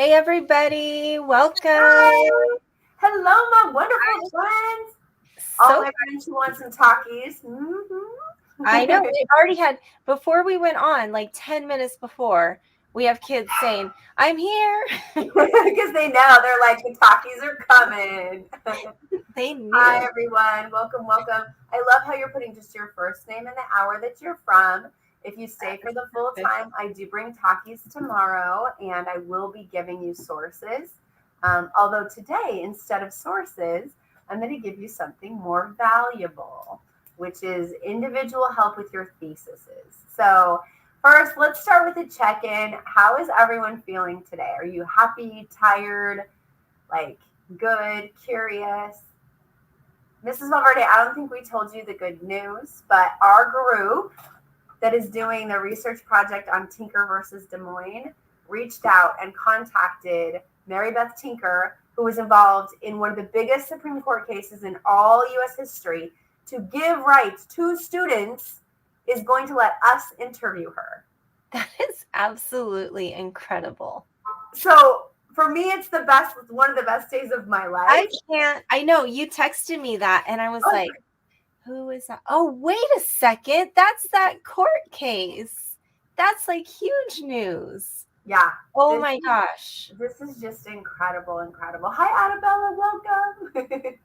Hey, everybody. Welcome. Hi. Hello, my wonderful friends. All So my friends who want some talkies. I know we already had, before we went on, like 10 minutes before, we have kids saying, I'm here. Because they know they're like, the talkies are coming. They Hi, knew. everyone. Welcome, welcome. I love how you're putting just your first name and the hour that you're from. If you stay for the full time, I do bring talkies tomorrow and I will be giving you sources. Although today, instead of sources, I'm going to give you something more valuable, which is individual help with your theses. So, first, let's start with a check in. How is everyone feeling today? Are you happy, tired, like good, curious? Mrs. Valverde, I don't think we told you the good news, but our group that is doing the research project on Tinker versus Des Moines reached out and contacted Mary Beth Tinker, who was involved in one of the biggest Supreme Court cases in all U.S. history, to give rights to students, is going to let us interview her. That is absolutely incredible. So for me, it's the best, one of the best days of my life. I know you texted me that, and I was Oh, like, who is that? Oh, wait a second. That's that court case. That's like huge news. yeah. Oh my gosh. This is just incredible, incredible. Hi, Annabella. Welcome.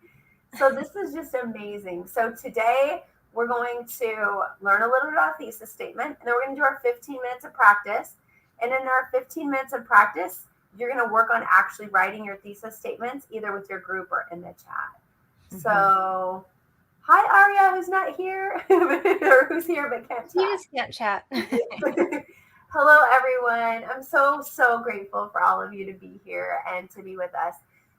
So this is just amazing. So today we're going to learn a little bit about thesis statement, and then we're going to do our 15 minutes of practice. And in our 15 minutes of practice, you're going to work on actually writing your thesis statements, either with your group or in the chat. Mm-hmm. So, hi, Aria, who's not here, or who's here but can't chat. You just can't chat. Hello, everyone. I'm so grateful for all of you to be here and to be with us.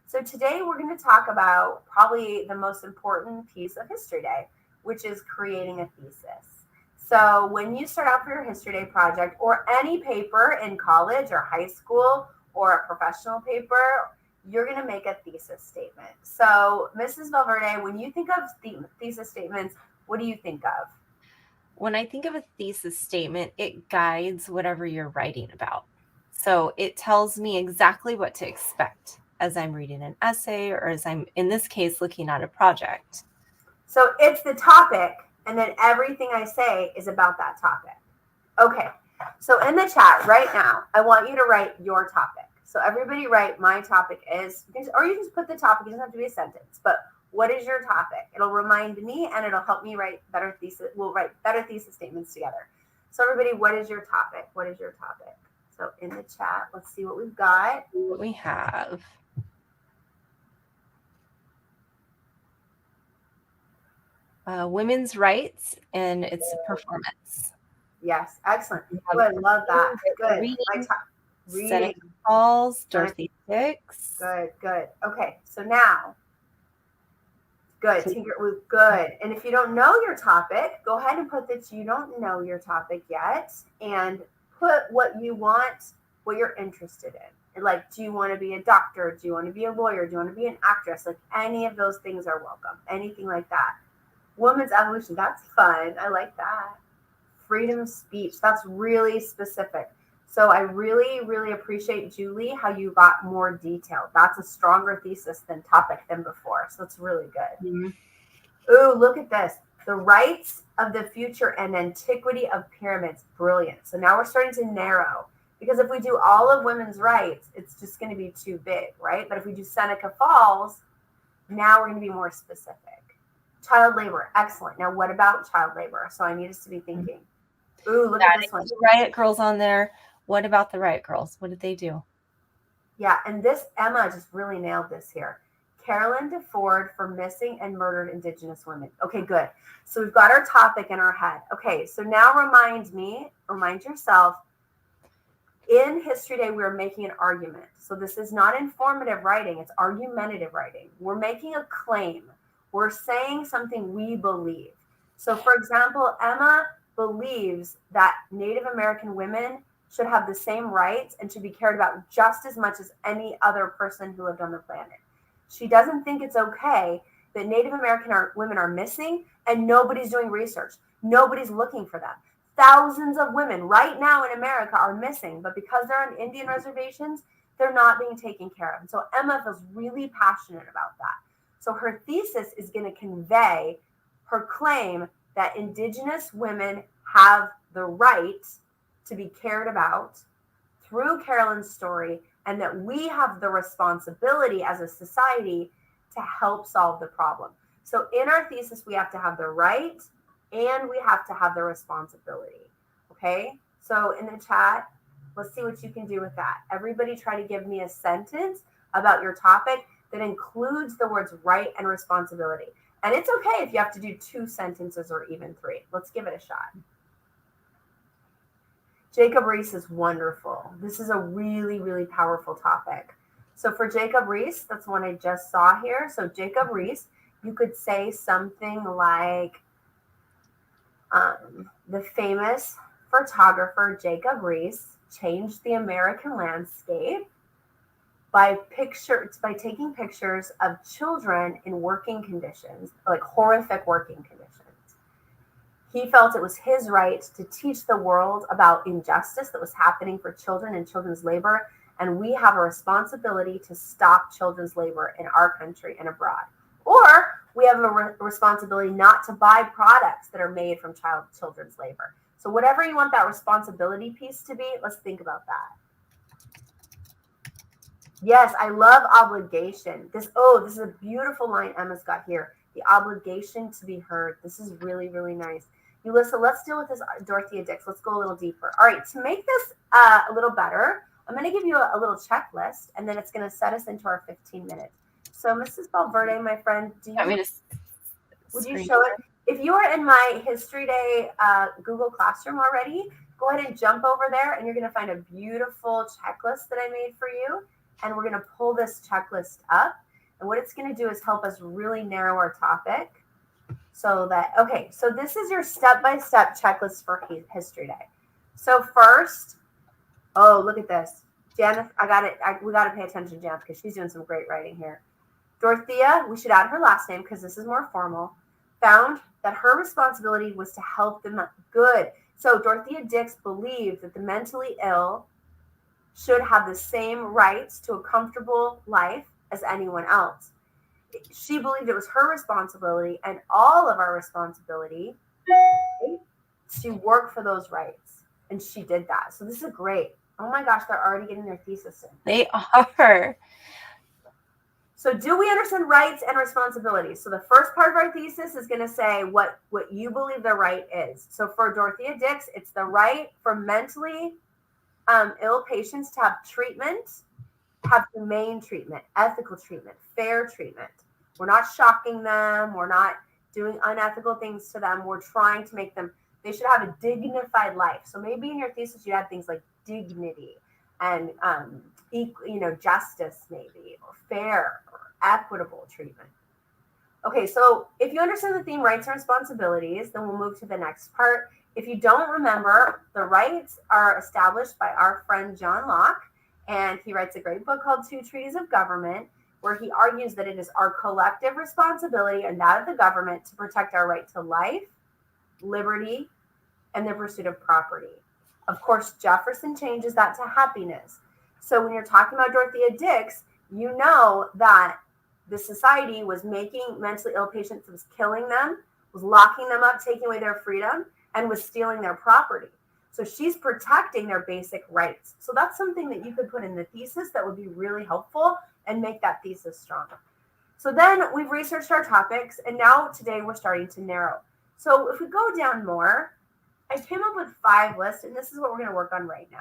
So today we're going to talk about probably the most important piece of History Day, which is creating a thesis. So when you start out for your History Day project or any paper in college or high school or a professional paper, you're going to make a thesis statement. So Mrs. Valverde, when you think of thesis statements, what do you think of? When I think of a thesis statement, it guides whatever you're writing about. So it tells me exactly what to expect as I'm reading an essay or as I'm, in this case, looking at a project. So it's the topic, and then everything I say is about that topic. Okay, so in the chat right now, I want you to write your topic. So everybody write my topic is, or you just put the topic, it doesn't have to be a sentence, but what is your topic? It'll remind me and it'll help me write better thesis. We'll write better thesis statements together. So everybody, what is your topic? What is your topic? So in the chat, let's see what we've got. What we have. Women's rights and its performance. Yes, excellent. Good, love that. Good. Reading. Reading. Falls, Dorothy Dix. Good. Okay, so now, good. Tinker, good. And if you don't know your topic, go ahead and put that you don't know your topic yet, and put what you want, what you're interested in. Like, do you want to be a doctor? Do you want to be a lawyer? Do you want to be an actress? Like, any of those things are welcome. Anything like that. Women's evolution, that's fun. I like that. Freedom of speech, that's really specific. So I really appreciate, Julie, how you got more detailed. That's a stronger thesis than topic than before. So it's really good. Mm-hmm. Ooh, look at this. The rights of the future and antiquity of pyramids. Brilliant. So now we're starting to narrow. Because if we do all of women's rights, it's just going to be too big, right? But if we do Seneca Falls, now we're going to be more specific. Child labor. Excellent. Now, what about child labor? So I need us to be thinking. Ooh, look at this one. Riot Girls on there. What about the Riot Girls? What did they do? Yeah, and this, Emma just really nailed this here. Carolyn DeFord for missing and murdered Indigenous women. Okay, good. So we've got our topic in our head. Okay, so now remind yourself, in History Day, we're making an argument. So this is not informative writing, it's argumentative writing. We're making a claim. We're saying something we believe. So for example, Emma believes that Native American women should have the same rights and should be cared about just as much as any other person who lived on the planet. She doesn't think it's okay that Native American women are missing and nobody's doing research. Nobody's looking for them. Thousands of women right now in America are missing, but because they're on Indian reservations, they're not being taken care of. And so Emma feels really passionate about that. So her thesis is going to convey her claim that Indigenous women have the right to be cared about through Carolyn's story, and that we have the responsibility as a society to help solve the problem. So in our thesis, we have to have the right and we have to have the responsibility. Okay, so in the chat, let's see what you can do with that. Everybody try to give me a sentence about your topic that includes the words right and responsibility. And it's okay if you have to do 2 sentences or even 3. Let's give it a shot. Jacob Reese is wonderful. This is a really, really powerful topic. So for Jacob Reese, that's one I just saw here. So Jacob Reese, you could say something like, the famous photographer Jacob Reese changed the American landscape by taking pictures of children in working conditions, like horrific working conditions. He felt it was his right to teach the world about injustice that was happening for children and children's labor, and we have a responsibility to stop children's labor in our country and abroad. Or we have a responsibility not to buy products that are made from children's labor. So whatever you want that responsibility piece to be, let's think about that. Yes, I love obligation. This is a beautiful line Emma's got here. The obligation to be heard. This is really, really nice. Ulissa, let's deal with this Dorothea Dix. Let's go a little deeper. All right, to make this a little better, I'm going to give you a little checklist, and then it's going to set us into our 15 minutes. So, Mrs. Valverde, my friend, would you show it? If you are in my History Day Google Classroom already, go ahead and jump over there, and you're going to find a beautiful checklist that I made for you. And we're going to pull this checklist up. And what it's going to do is help us really narrow our topic. So this is your step-by-step checklist for History Day. So first, look at this. Janet, we got to pay attention to Janet because she's doing some great writing here. Dorothea, we should add her last name because this is more formal, found that her responsibility was to help them good. So Dorothea Dix believed that the mentally ill should have the same rights to a comfortable life as anyone else. She believed it was her responsibility and all of our responsibility to work for those rights. And she did that. So this is great. Oh my gosh, they're already getting their thesis in. They are. So do we understand rights and responsibilities? So the first part of our thesis is going to say what you believe the right is. So for Dorothea Dix, it's the right for mentally ill patients to have treatment, have humane treatment, ethical treatment, fair treatment. We're not shocking them. We're not doing unethical things to them. We're trying to make them, they should have a dignified life. So maybe in your thesis, you have things like dignity and, justice maybe, or fair or equitable treatment. Okay, so if you understand the theme rights and responsibilities, then we'll move to the next part. If you don't remember, the rights are established by our friend John Locke, and he writes a great book called Two Treaties of Government, where he argues that it is our collective responsibility and that of the government to protect our right to life, liberty, and the pursuit of property. Of course, Jefferson changes that to happiness. So when you're talking about Dorothea Dix, you know that the society was making mentally ill patients, was killing them, was locking them up, taking away their freedom, and was stealing their property. So she's protecting their basic rights. So that's something that you could put in the thesis that would be really helpful and make that thesis stronger. So then we've researched our topics, and now today we're starting to narrow. So if we go down more, I came up with 5 lists, and this is what we're going to work on right now.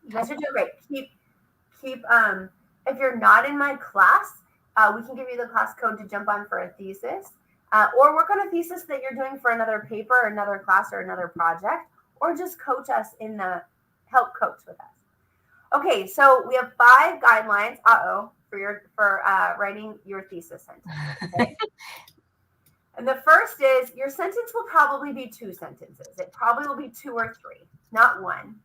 You guys are doing great. Keep. If you're not in my class, we can give you the class code to jump on for a thesis, or work on a thesis that you're doing for another paper, or another class, or another project, or just coach us help coach with us. Okay, so we have 5 guidelines. For writing your thesis sentence. Okay? And the first is your sentence will probably be 2 sentences. It probably will be 2 or 3, not 1.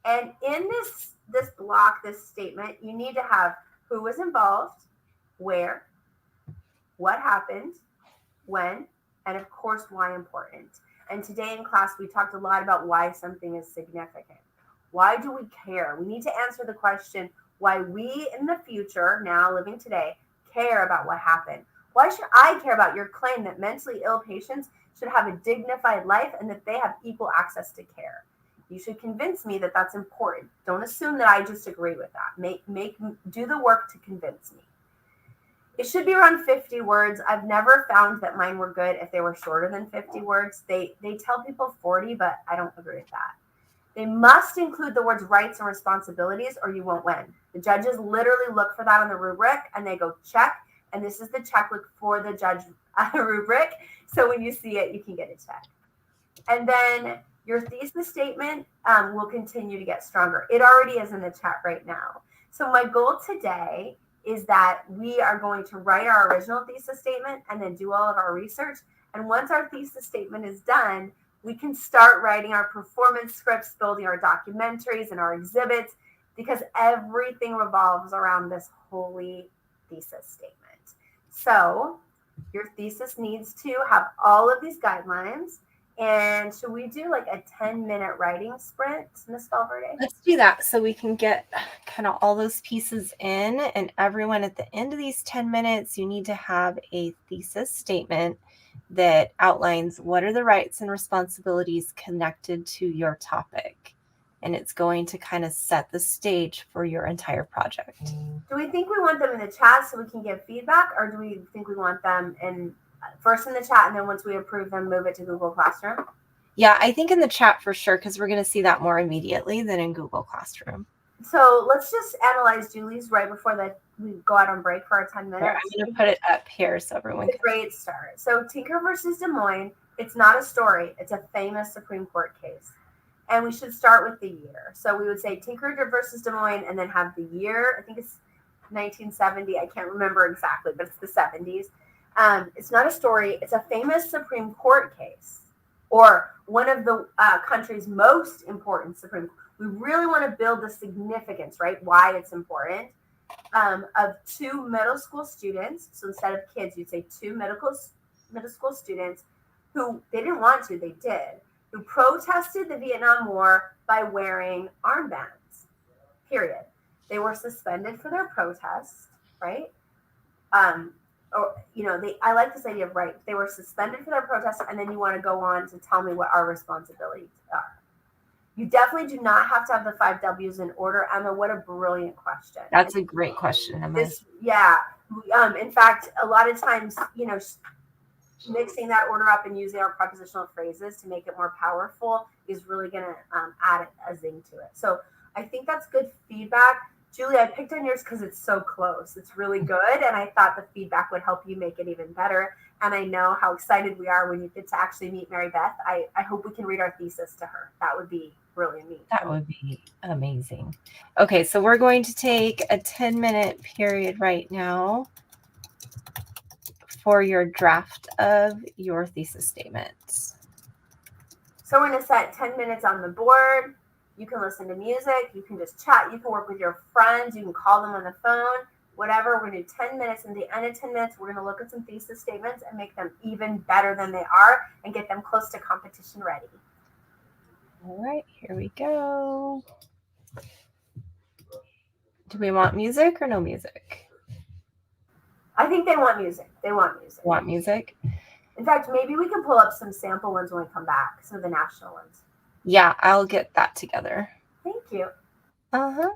And in this block, this statement, you need to have who was involved, where, what happened, when, and of course, why important. And today in class, we talked a lot about why something is significant. Why do we care? We need to answer the question why we in the future, now living today, care about what happened. Why should I care about your claim that mentally ill patients should have a dignified life and that they have equal access to care? You should convince me that that's important. Don't assume that I just agree with that. Do the work to convince me. It should be around 50 words. I've never found that mine were good if they were shorter than 50 words. They tell people 40, but I don't agree with that. They must include the words rights and responsibilities or you won't win. The judges literally look for that on the rubric and they go check. And this is the check look for the judge rubric. So when you see it, you can get a check. And then your thesis statement will continue to get stronger. It already is in the chat right now. So my goal today is that we are going to write our original thesis statement and then do all of our research. And once our thesis statement is done, we can start writing our performance scripts, building our documentaries and our exhibits, because everything revolves around this holy thesis statement. So your thesis needs to have all of these guidelines. And should we do like a 10-minute writing sprint, Ms. Valverde? Let's do that so we can get kind of all those pieces in. And everyone, at the end of these 10 minutes, you need to have a thesis statement that outlines what are the rights and responsibilities connected to your topic. And it's going to kind of set the stage for your entire project. Do we think we want them in the chat so we can give feedback, or do we think we want them first in the chat and then once we approve them, move it to Google Classroom? Yeah, I think in the chat for sure, because we're going to see that more immediately than in Google Classroom. So let's just analyze Julie's right before we go out on break for our 10 minutes. Here, I'm going to put it up here so everyone can. It's a great start. So Tinker versus Des Moines, it's not a story. It's a famous Supreme Court case. And we should start with the year. So we would say Tinker versus Des Moines and then have the year. I think it's 1970. I can't remember exactly, but it's the 70s. It's not a story. It's a famous Supreme Court case, or one of the country's most important Supreme Court. We really want to build the significance, right? Why it's important, of two middle school students. So instead of kids, you'd say two middle school students who they didn't want to, they did, who protested the Vietnam War by wearing armbands, period. They were suspended for their protest, right? I like this idea of right. They were suspended for their protest, and then you want to go on to tell me what our responsibilities are. You definitely do not have to have the 5 W's in order. Emma, what a brilliant question. That's a great question, Emma. In fact, a lot of times, mixing that order up and using our prepositional phrases to make it more powerful is really going to add a zing to it. So I think that's good feedback. Julie, I picked on yours because it's so close. It's really good. And I thought the feedback would help you make it even better. And I know how excited we are when you get to actually meet Mary Beth. I hope we can read our thesis to her. That would be really neat. That would be amazing. Okay, so we're going to take a 10-minute period right now for your draft of your thesis statement. So we're going to set 10 minutes on the board. You can listen to music. You can just chat. You can work with your friends. You can call them on the phone, whatever. We're going to do 10 minutes. And at the end of 10 minutes, we're going to look at some thesis statements and make them even better than they are and get them close to competition ready. All right, here we go. Do we want music or no music? I think they want music. They want music. Want music? In fact, maybe we can pull up some sample ones when we come back, some of the national ones. Yeah, I'll get that together. Thank you. Uh-huh.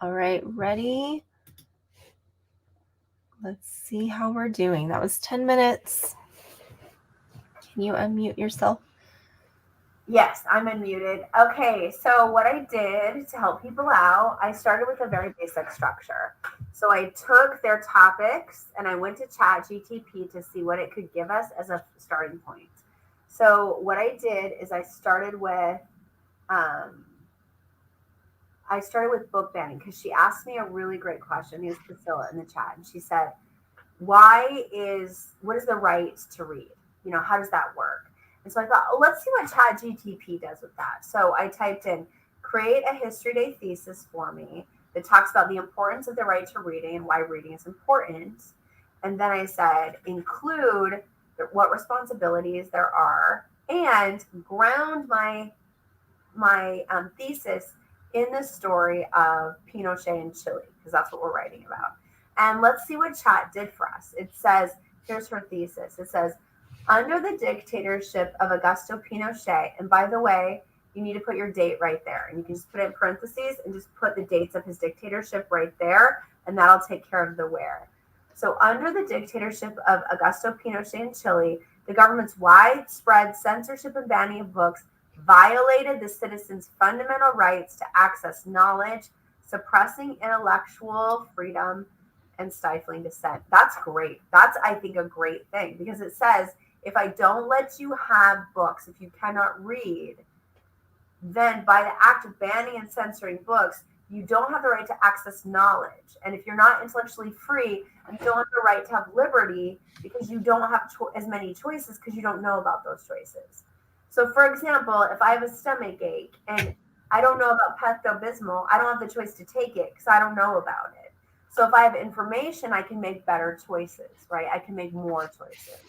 All right, ready? Let's see how we're doing. That was 10 minutes. Can you unmute yourself? Yes, I'm unmuted. Okay, so what I did to help people out, I started with a very basic structure. So I took their topics and I went to Chat GTP to see what it could give us as a starting point. So what I did is um, I started with book banning because she asked me a really great question. It was Priscilla in the chat, and she said, what is the right to read? How does that work? And so I thought, oh, let's see what Chat GTP does with that. So I typed in, create a History Day thesis for me that talks about the importance of the right to reading and why reading is important. And then I said, include what responsibilities there are and ground my thesis in the story of Pinochet in Chile, because that's what we're writing about. And let's see what Chat did for us. It says, here's her thesis. It says, under the dictatorship of Augusto Pinochet, and by the way, you need to put your date right there. And you can just put it in parentheses and just put the dates of his dictatorship right there, and that'll take care of the where. So, under the dictatorship of Augusto Pinochet in Chile, the government's widespread censorship and banning of books violated the citizens' fundamental rights to access knowledge, suppressing intellectual freedom, and stifling dissent. That's great. That's, I think, a great thing because it says if I don't let you have books, if you cannot read, then by the act of banning and censoring books, you don't have the right to access knowledge. And if you're not intellectually free, you don't have the right to have liberty because you don't have as many choices because you don't know about those choices. So, for example, if I have a stomach ache and I don't know about Pepto-Bismol, I don't have the choice to take it because I don't know about it. So if I have information, I can make better choices, right? I can make more choices.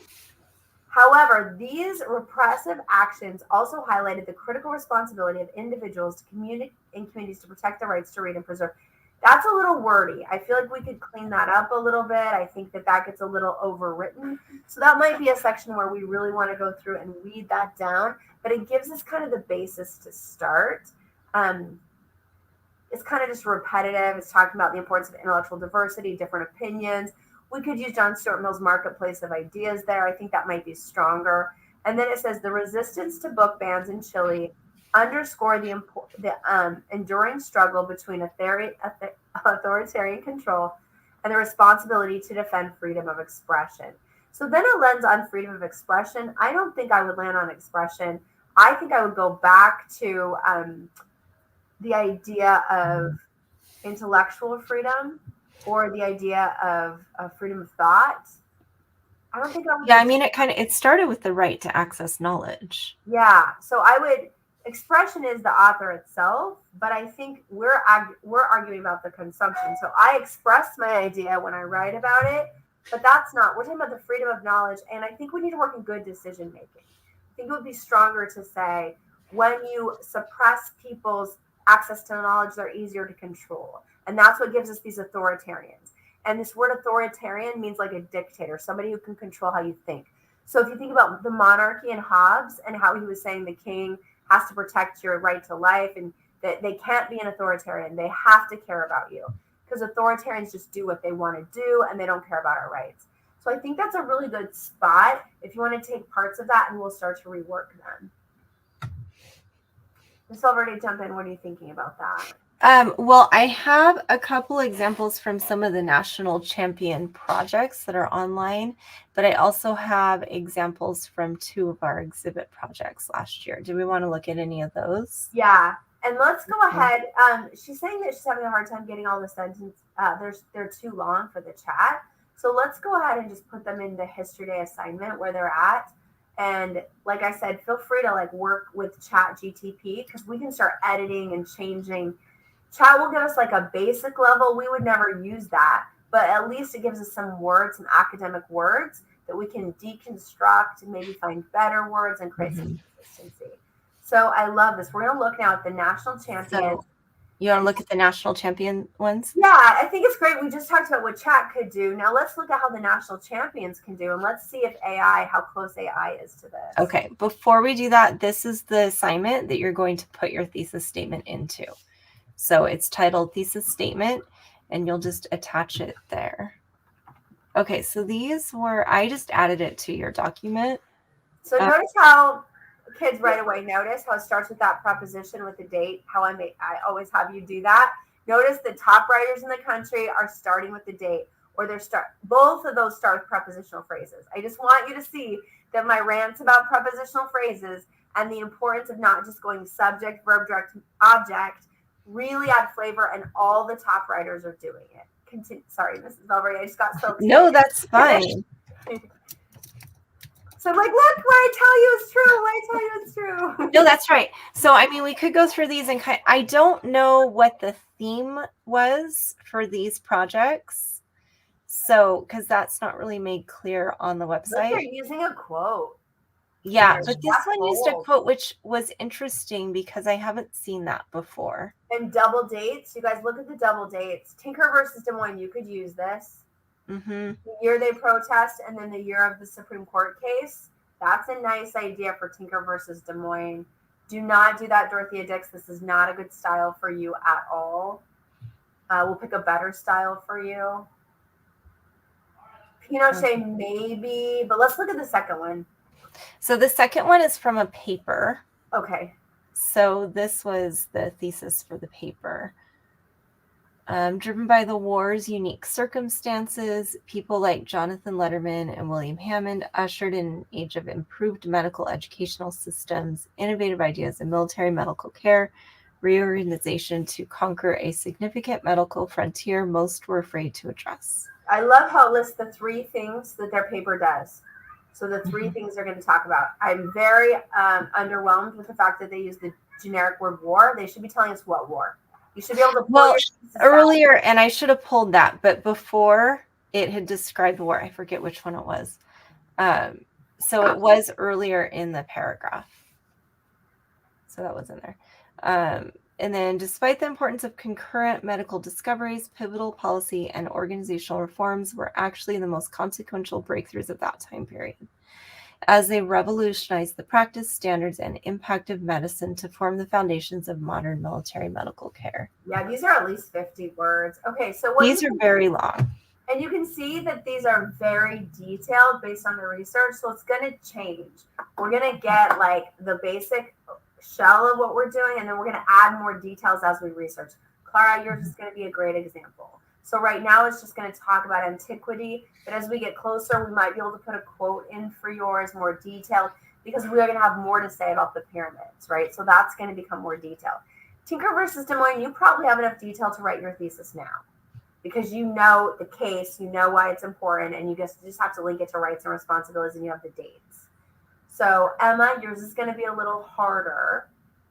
However, these repressive actions also highlighted the critical responsibility of individuals to communities to protect their rights to read and preserve. That's a little wordy. I feel like we could clean that up a little bit. I think that gets a little overwritten. So that might be a section where we really want to go through and read that down, but it gives us kind of the basis to start. It's kind of just repetitive. It's talking about the importance of intellectual diversity, different opinions. We could use John Stuart Mill's Marketplace of Ideas there. I think that might be stronger. And then it says the resistance to book bans in Chile underscore the enduring struggle between authoritarian control and the responsibility to defend freedom of expression. So then it lands on freedom of expression. I don't think I would land on expression. I think I would go back to the idea of intellectual freedom or the idea of freedom of thought. I don't think I would. Yeah, I mean, it started with the right to access knowledge. Yeah, so expression is the author itself, but I think we're arguing about the consumption. So I express my idea when I write about it, but we're talking about the freedom of knowledge, and I think we need to work in good decision making. I think it would be stronger to say when you suppress people's access to knowledge, they're easier to control. And that's what gives us these authoritarians. And this word authoritarian means like a dictator, somebody who can control how you think. So if you think about the monarchy and Hobbes and how he was saying the king has to protect your right to life and that they can't be an authoritarian, they have to care about you because authoritarians just do what they want to do and they don't care about our rights. So I think that's a really good spot if you want to take parts of that and we'll start to rework them. Ms. Silverday, jump in. What are you thinking about that? Well, I have a couple examples from some of the national champion projects that are online, but I also have examples from 2 of our exhibit projects last year. Do we want to look at any of those? Yeah, and let's go ahead. She's saying that she's having a hard time getting all the sentences. They're too long for the chat. So let's go ahead and just put them in the History Day assignment where they're at. And like I said, feel free to work with Chat GTP because we can start editing and changing. Chat will give us a basic level. We would never use that, but at least it gives us some words, some academic words that we can deconstruct and maybe find better words and create some consistency. So I love this. We're going to look now at the national champions. So you want to look at the national champion ones? Yeah, I think it's great. We just talked about what Chat could do. Now let's look at how the national champions can do, and let's see if how close AI is to this. Okay, before we do that, this is the assignment that you're going to put your thesis statement into. So it's titled Thesis Statement, and you'll just attach it there. Okay, so I just added it to your document. So notice how kids right away notice how it starts with that preposition with the date, how I always have you do that. Notice the top writers in the country are starting with the date, or both of those start with prepositional phrases. I just want you to see that my rants about prepositional phrases and the importance of not just going subject, verb, direct, object really add flavor, and all the top writers are doing it. Sorry, Mrs. Belvery, I just got so excited. No, that's fine. So I'm like, look, what I tell you is true. What I tell you is true. No, that's right. So, I mean, we could go through these and I don't know what the theme was for these projects. So, because that's not really made clear on the website. Look, they're using a quote. Yeah, but this one used a quote, which was interesting because I haven't seen that before. And double dates. You guys look at the double dates. Tinker versus Des Moines, you could use this. Mm-hmm. The year they protest and then the year of the Supreme Court case. That's a nice idea for Tinker versus Des Moines. Do not do that, Dorothea Dix. This is not a good style for you at all. We'll pick a better style for you. Pinochet, maybe, but let's look at the second one. So the second one is from a paper. Okay. So this was the thesis for the paper. Driven by the war's unique circumstances, people like Jonathan Letterman and William Hammond ushered in an age of improved medical educational systems, innovative ideas in military medical care, reorganization to conquer a significant medical frontier most were afraid to address. I love how it lists the three things that their paper does. So the three things they're going to talk about. I'm very underwhelmed with the fact that they use the generic word war. They should be telling us what war. You should be able to pull earlier, and I should have pulled that, but before it had described the war. I forget which one it was. So it was earlier in the paragraph. So that was in there. And then, despite the importance of concurrent medical discoveries, pivotal policy and organizational reforms were actually the most consequential breakthroughs of that time period, as they revolutionized the practice, standards, and impact of medicine to form the foundations of modern military medical care. Yeah, these are at least 50 words. Okay, so these are very long. And you can see that these are very detailed based on the research, so it's going to change. We're going to get like the basic shell of what we're doing, and then we're going to add more details as we research. Clara, yours is going to be a great example. So right now it's just going to talk about antiquity, but as we get closer, we might be able to put a quote in for yours, more detailed, because we are going to have more to say about the pyramids, right? So that's going to become more detailed. Tinker versus Des Moines, you probably have enough detail to write your thesis now, because you know the case, you know why it's important, and you just have to link it to rights and responsibilities, and you have the dates. So Emma, yours is going to be a little harder.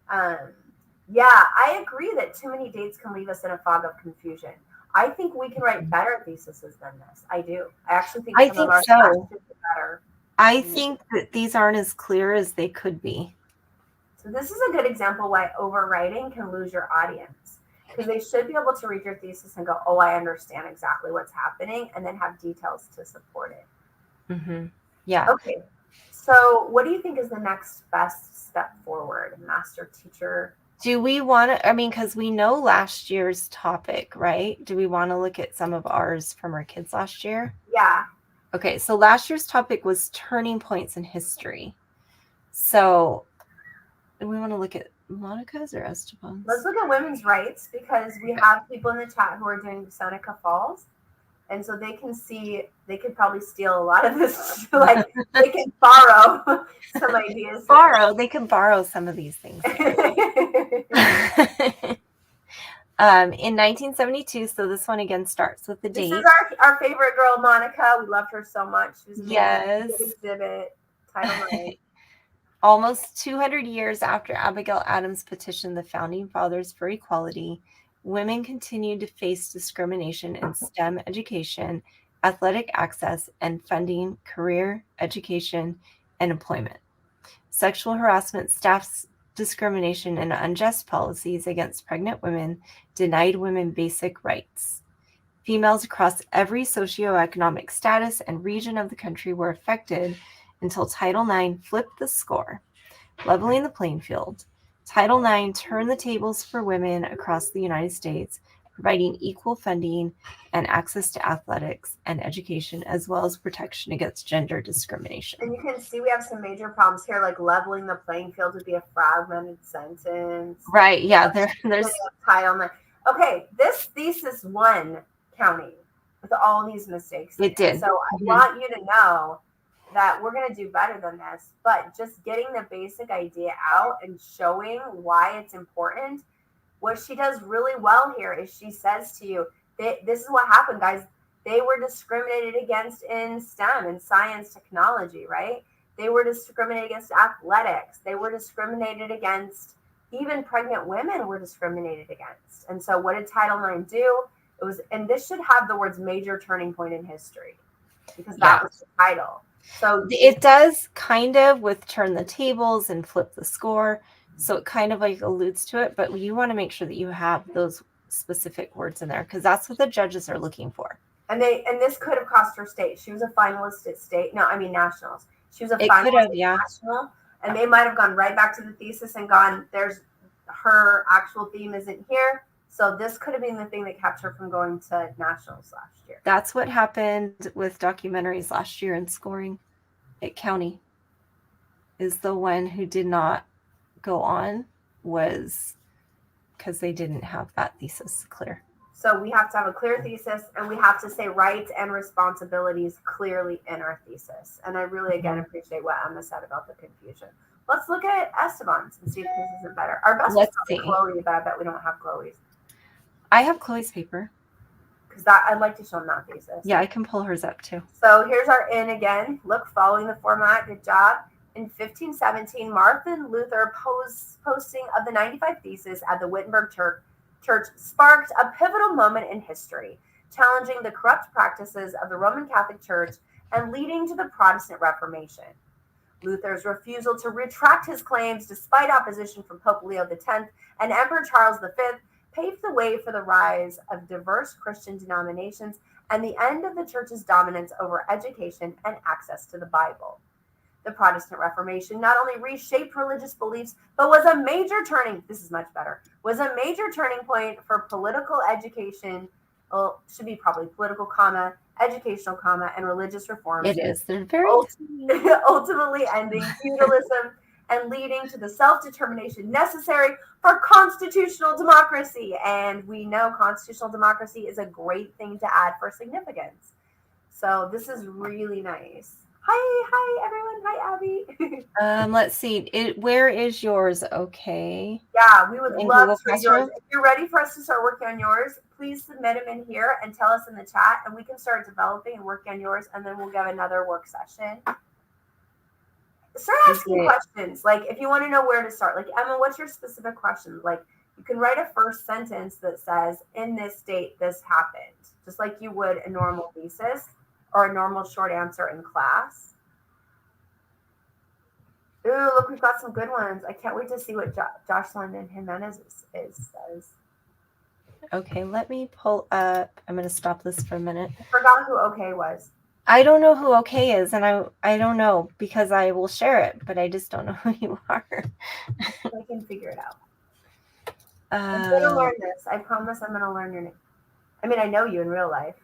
Yeah, I agree that too many dates can leave us in a fog of confusion. I think we can write better theses than this. I do. I actually think some of our so. Better. I think that these aren't as clear as they could be. So this is a good example why overwriting can lose your audience, because they should be able to read your thesis and go, oh, I understand exactly what's happening, and then have details to support it. Mm-hmm. Yeah. Okay. So what do you think is the next best step forward, master teacher? Do we want to, because we know last year's topic, right? Do we want to look at some of ours from our kids last year? Yeah. Okay, so last year's topic was turning points in history. So do we want to look at Monica's or Esteban's? Let's look at women's rights, because we have people in the chat who are doing Seneca Falls. And so they could probably steal a lot of this. Like they can borrow some ideas. They can borrow some of these things. In 1972, so this one again starts with the date. This is our favorite girl, Monica. We loved her so much. She was yes. Good exhibit. Title 9. Almost 200 years after Abigail Adams petitioned the Founding Fathers for equality, women continued to face discrimination in STEM education, athletic access, and funding, career, education, and employment. Sexual harassment, staff discrimination, and unjust policies against pregnant women denied women basic rights. Females across every socioeconomic status and region of the country were affected until Title IX flipped the score, leveling the playing field. Title IX turned the tables for women across the United States, providing equal funding and access to athletics and education, as well as protection against gender discrimination. And you can see we have some major problems here, like leveling the playing field would be a fragmented sentence. Right, yeah, there's Title IX. Okay, this thesis won county with all these mistakes. It did. So I want you to know that we're going to do better than this, but just getting the basic idea out and showing why it's important. What she does really well here is she says to you, this is what happened, guys. They were discriminated against in STEM and science, technology, right? They were discriminated against athletics. They were discriminated against, even pregnant women were discriminated against. And so what did Title IX do? It was, and this should have the words major turning point in history, because that was the title. So it does kind of with turn the tables and flip the score. So it kind of like alludes to it, but you want to make sure that you have those specific words in there, because that's what the judges are looking for. And this could have cost her state. She was a finalist at state. No, I mean nationals. She was a finalist at national, and they might have gone right back to the thesis and gone, there's her actual theme isn't here. So this could have been the thing that kept her from going to nationals last year. That's what happened with documentaries last year in scoring at county. Is the one who did not go on was because they didn't have that thesis clear. So we have to have a clear thesis, and we have to say rights and responsibilities clearly in our thesis. And I really, again, appreciate what Emma said about the confusion. Let's look at Esteban's and see if this isn't better. Our best is probably Chloe, but I bet we don't have Chloe's. I have Chloe's paper. Because I'd like to show them that thesis. Yeah, I can pull hers up too. So here's our in again. Look, following the format. Good job. In 1517, Martin Luther posting of the 95 Theses at the Wittenberg Church sparked a pivotal moment in history, challenging the corrupt practices of the Roman Catholic Church and leading to the Protestant Reformation. Luther's refusal to retract his claims despite opposition from Pope Leo X and Emperor Charles V paved the way for the rise of diverse Christian denominations and the end of the church's dominance over education and access to the Bible. The Protestant Reformation not only reshaped religious beliefs, but was a major turning point for political education. Well, should be probably political, educational, and religious reforms. It is. They're very ultimately ending feudalism and leading to the self-determination necessary for constitutional democracy. And we know constitutional democracy is a great thing to add for significance. So this is really nice. Hi, everyone. Hi, Abby. Let's see. Where is yours? Okay. Yeah, we would love to see yours. If you're ready for us to start working on yours, please submit them in here and tell us in the chat, and we can start developing and working on yours, and then we'll give another work session. Start asking questions. Like, if you want to know where to start, like, Emma, what's your specific question? Like, you can write a first sentence that says, in this date, this happened, just like you would a normal thesis or a normal short answer in class. Ooh, look, we've got some good ones. I can't wait to see what Jocelyn and Jimenez says. Okay, let me pull up. I'm going to stop this for a minute. I forgot who okay was. I don't know who okay is, and I don't know, because I will share it, but I just don't know who you are. I can figure it out. I'm going to learn this. I promise I'm going to learn your name. I mean, I know you in real life.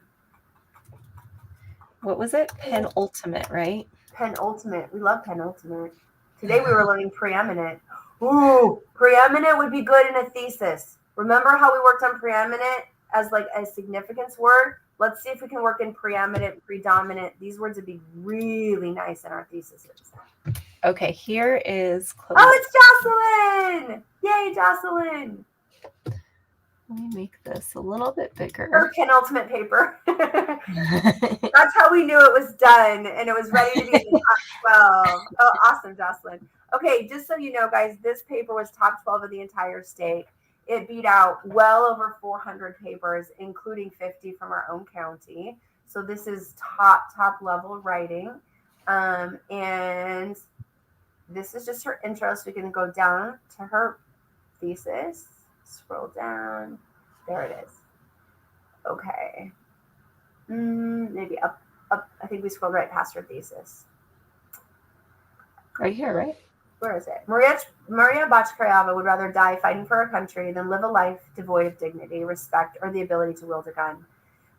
What was it? Penultimate, right? Penultimate. We love penultimate. Today we were learning preeminent. Ooh, preeminent would be good in a thesis. Remember how we worked on preeminent as like a significance word? Let's see if we can work in preeminent, predominant. These words would be really nice in our theses. Okay, here is Chloe. Oh, it's Jocelyn! Yay, Jocelyn! Let me make this a little bit bigger. Her penultimate paper. That's how we knew it was done and it was ready to be in the top 12. Oh, awesome, Jocelyn. Okay, just so you know, guys, this paper was top 12 of the entire state. It beat out well over 400 papers, including 50 from our own county. So this is top level writing. And this is just her intro. So we can go down to her thesis. Scroll down. There it is. Okay. Maybe up. I think we scrolled right past her thesis. Right here, right? where is it? Maria Bachkarayeva would rather die fighting for her country than live a life devoid of dignity, respect, or the ability to wield a gun.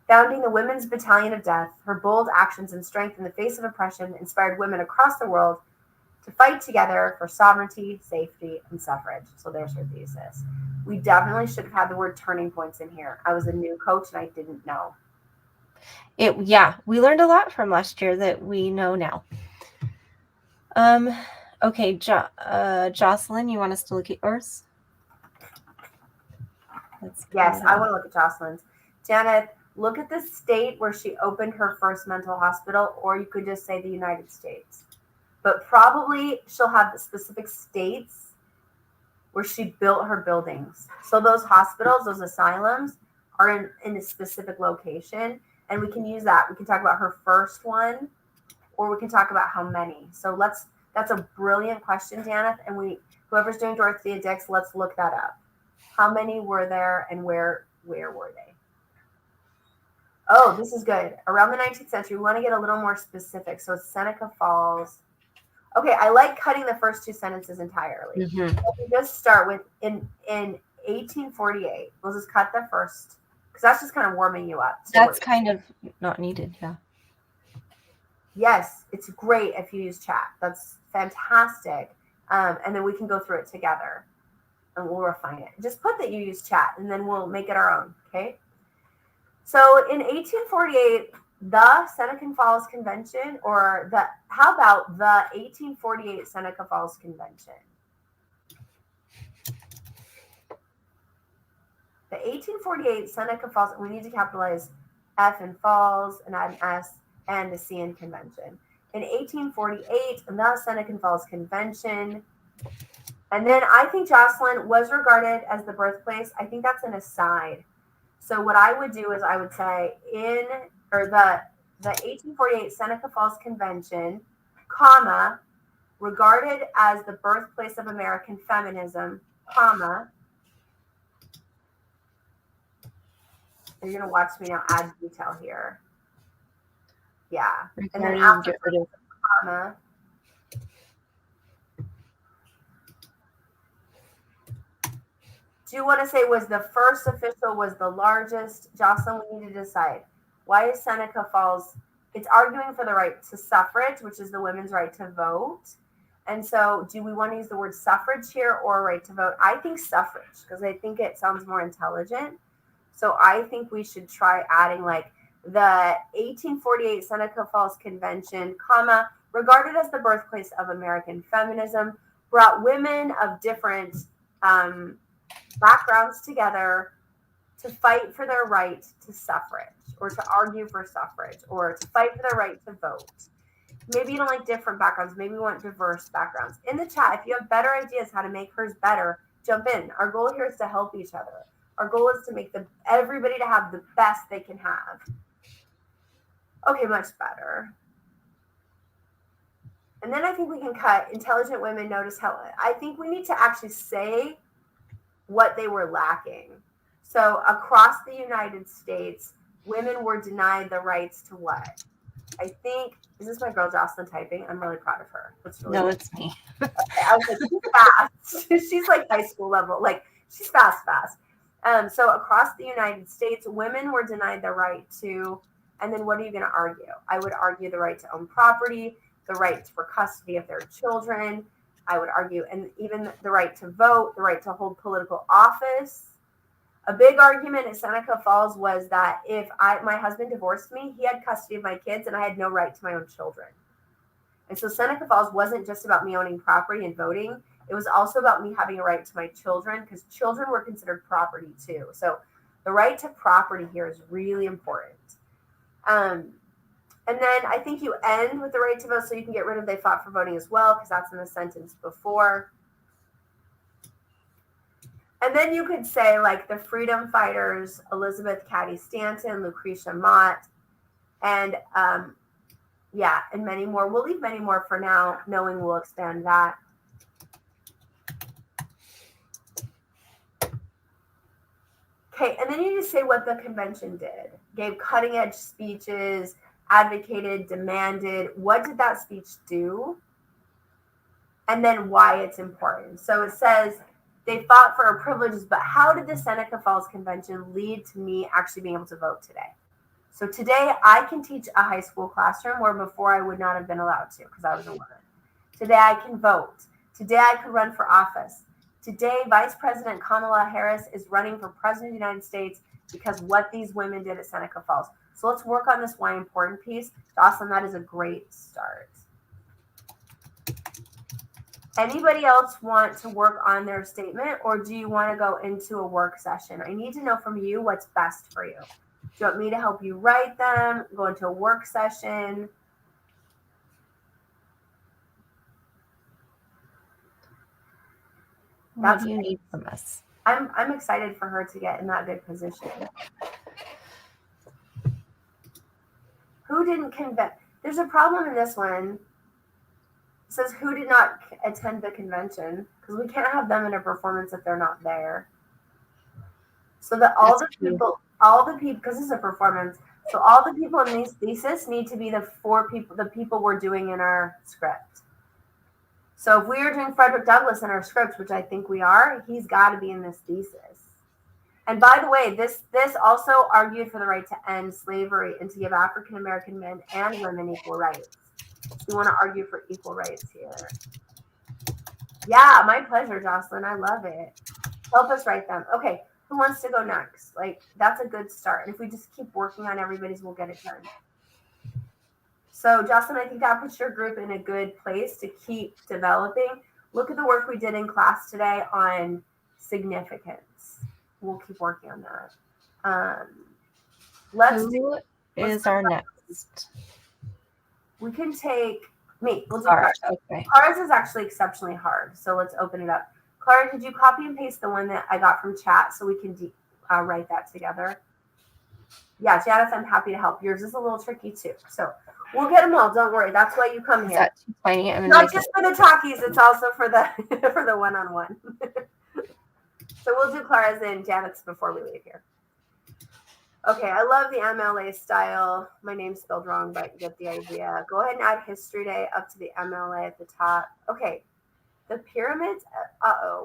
Founding the Women's Battalion of Death, her bold actions and strength in the face of oppression inspired women across the world to fight together for sovereignty, safety, and suffrage. So there's her thesis. We definitely should have had the word turning points in here. I was a new coach and I didn't know. Yeah, we learned a lot from last year that we know now. Okay, Jocelyn, you want us to look at yours? Yes, I want to look at Jocelyn's. Janet, look at the state where she opened her first mental hospital, or you could just say the United States. But probably she'll have the specific states where she built her buildings. So those hospitals, those asylums are in a specific location. And we can use that. We can talk about her first one, or we can talk about how many. So that's a brilliant question, Janet. And whoever's doing Dorothea Dix, let's look that up. How many were there and where were they? Oh, this is good. Around the 19th century, we want to get a little more specific. So it's Seneca Falls. Okay, I like cutting the first two sentences entirely. Mm-hmm. We just start with in 1848. We'll just cut the first, because that's just kind of warming you up. That's kind of not needed, yeah. Yes, it's great if you use chat. That's fantastic. And then we can go through it together and we'll refine it. Just put that you use chat and then we'll make it our own, okay? So in 1848, the Seneca Falls Convention, or how about the 1848 Seneca Falls Convention? The 1848 Seneca Falls, we need to capitalize F in Falls and add an S and the C in Convention. In 1848, the Seneca Falls Convention. And then I think Jocelyn was regarded as the birthplace. I think that's an aside. So what I would do is I would say the 1848 Seneca Falls Convention, comma, regarded as the birthplace of American feminism, comma. You're going to watch me now add detail here. Yeah. And then after comma. Do you want to say was the first official, was the largest? Jocelyn, we need to decide. Why is Seneca Falls? It's arguing for the right to suffrage, which is the women's right to vote. And so do we want to use the word suffrage here or right to vote? I think suffrage, because I think it sounds more intelligent. So I think we should try adding like the 1848 Seneca Falls Convention, comma, regarded as the birthplace of American feminism, brought women of different backgrounds together to fight for their right to suffrage, or to argue for suffrage, or to fight for their right to vote. Maybe you don't like different backgrounds. Maybe you want diverse backgrounds. In the chat, if you have better ideas how to make hers better, jump in. Our goal here is to help each other. Our goal is to make everybody to have the best they can have. Okay, much better. And then I think we can cut intelligent women notice how, I think we need to actually say what they were lacking. So across the United States, women were denied the rights to what? I think, is this my girl Jocelyn typing? I'm really proud of her. No, it's me. Okay, I was like, she's fast. She's like high school level. Like, she's fast. So across the United States, women were denied the right to, and then what are you going to argue? I would argue the right to own property, the right for custody of their children. I would argue, and even the right to vote, the right to hold political office. A big argument at Seneca Falls was that if my husband divorced me, he had custody of my kids and I had no right to my own children. And so Seneca Falls wasn't just about me owning property and voting. It was also about me having a right to my children, because children were considered property too. So the right to property here is really important. And then I think you end with the right to vote, so you can get rid of they fought for voting as well, because that's in the sentence before. And then you could say like the freedom fighters, Elizabeth Cady Stanton, Lucretia Mott, and and many more. We'll leave many more for now, knowing we'll expand that. Okay, and then you just say what the convention did. Gave cutting edge speeches, advocated, demanded. What did that speech do? and then why it's important. So it says they fought for our privileges, but how did the Seneca Falls Convention lead to me actually being able to vote today? So today I can teach a high school classroom where before I would not have been allowed to because I was a woman. Today I can vote. Today I could run for office. Today Vice President Kamala Harris is running for President of the United States because what these women did at Seneca Falls. So let's work on this why important piece. Jocelyn, that is a great start. Anybody else want to work on their statement, or do you want to go into a work session? I need to know from you what's best for you. Do you want me to help you write them, go into a work session? What do you need from us? I'm excited for her to get in that good position. Who didn't convent? There's a problem in this one. It says who did not attend the convention, because we can't have them in a performance if they're not there. So that all the people, because this is a performance, so all the people in these thesis need to be the people we're doing in our script. So if we are doing Frederick Douglass in our script, which I think we are, he's got to be in this thesis. And by the way, this also argued for the right to end slavery and to give African American men and women equal rights. So we want to argue for equal rights here. Yeah, my pleasure, Jocelyn. I love it. Help us write them. Okay, who wants to go next? Like, that's a good start. And if we just keep working on everybody's, we'll get it done. So, Jocelyn, I think that puts your group in a good place to keep developing. Look at the work we did in class today on significance. We'll keep working on that. Who is our next? We can take me. We'll do Clara. Okay. Clara's is actually exceptionally hard, so let's open it up. Clara, did you copy and paste the one that I got from chat so we can write that together? Yeah, Janice, I'm happy to help. Yours is a little tricky too, so we'll get them all. Don't worry. That's why you come here. That too tiny? Not just for the talkies; it's also for the for the one-on-one. So we'll do Clara's and Janet's before we leave here. Okay, I love the MLA style. My name's spelled wrong, but you get the idea. Go ahead and add History Day up to the MLA at the top. Okay, the pyramids.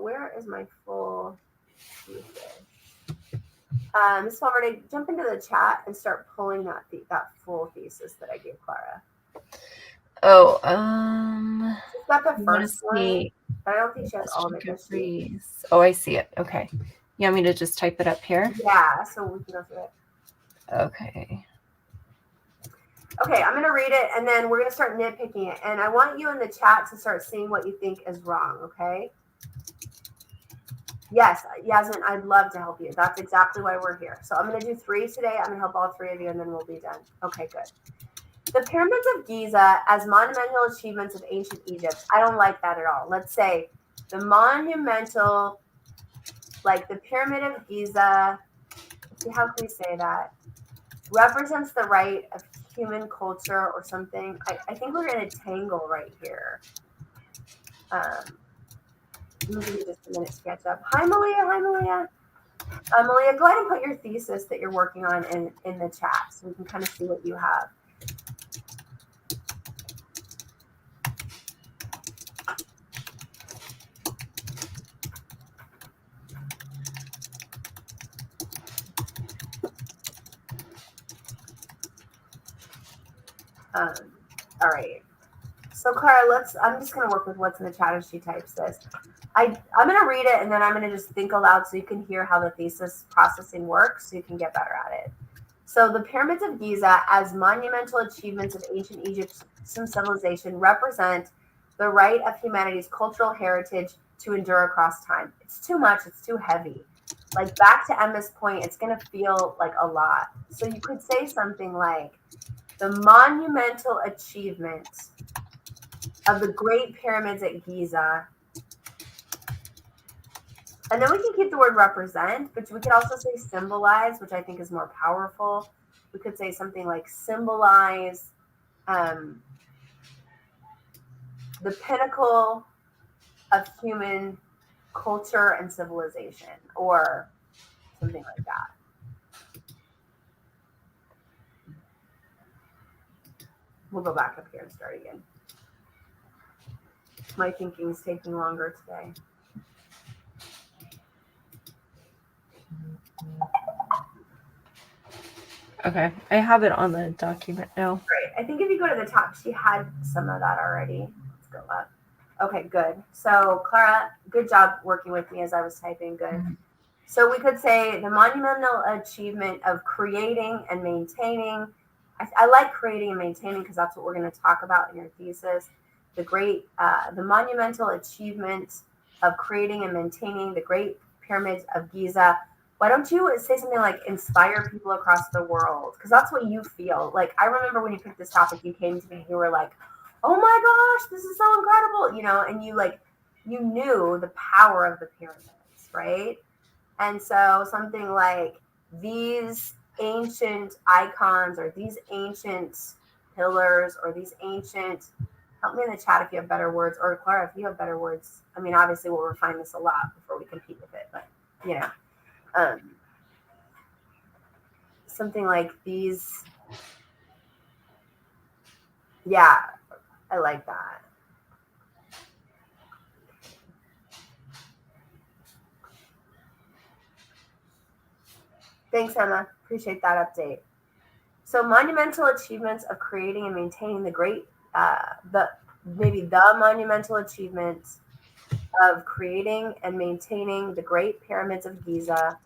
Where is my full thesis? Ms. Palmer, jump into the chat and start pulling that full thesis that I gave Clara. Oh, she's got the first one, but I don't think she has all of it. Oh, I see it. Okay. You want me to just type it up here? Yeah, so we can go through it. Okay. Okay, I'm going to read it, and then we're going to start nitpicking it. And I want you in the chat to start seeing what you think is wrong, okay? Yes, Yasmin, I'd love to help you. That's exactly why we're here. So I'm going to do 3 today. I'm going to help all 3 of you, and then we'll be done. Okay, good. The pyramids of Giza as monumental achievements of ancient Egypt. I don't like that at all. Let's say the monumental, like the pyramid of Giza, let's see, how can we say that? Represents the right of human culture or something. I think we're in a tangle right here. Let me give you just a minute to catch up. Hi, Malia. Hi, Malia. Malia, go ahead and put your thesis that you're working on in the chat so we can kind of see what you have. All right. So Clara, I'm just going to work with what's in the chat as she types this. I'm going to read it and then I'm going to just think aloud so you can hear how the thesis processing works so you can get better at it. So the pyramids of Giza as monumental achievements of ancient Egyptian civilization represent the right of humanity's cultural heritage to endure across time. It's too much. It's too heavy. Like back to Emma's point, it's going to feel like a lot. So you could say something like, the monumental achievement of the Great Pyramids at Giza. And then we can keep the word represent, but we could also say symbolize, which I think is more powerful. We could say something like symbolize the pinnacle of human culture and civilization, or something like that. We'll go back up here and start again. My thinking's taking longer today. Okay, I have it on the document now. Great. I think if you go to the top, she had some of that already. Let's go up. Okay, good. So Clara, good job working with me as I was typing. Good. Mhm. So we could say the monumental achievement of creating and maintaining. I like creating and maintaining because that's what we're going to talk about in your thesis. The monumental achievement of creating and maintaining the Great Pyramids of Giza. Why don't you say something like inspire people across the world? Because that's what you feel. Like I remember when you picked this topic, you came to me, you were like, "Oh my gosh, this is so incredible," and you knew the power of the pyramids, right? And so something like these ancient icons or these ancient pillars or these ancient, help me in the chat if you have better words, or Clara, if you have better words. I mean, obviously we'll refine this a lot before we compete with it, but um, something like these. Yeah, I like that. Thanks, Emma. Appreciate that update. So monumental achievements of creating and maintaining the monumental achievements of creating and maintaining the Great Pyramids of Giza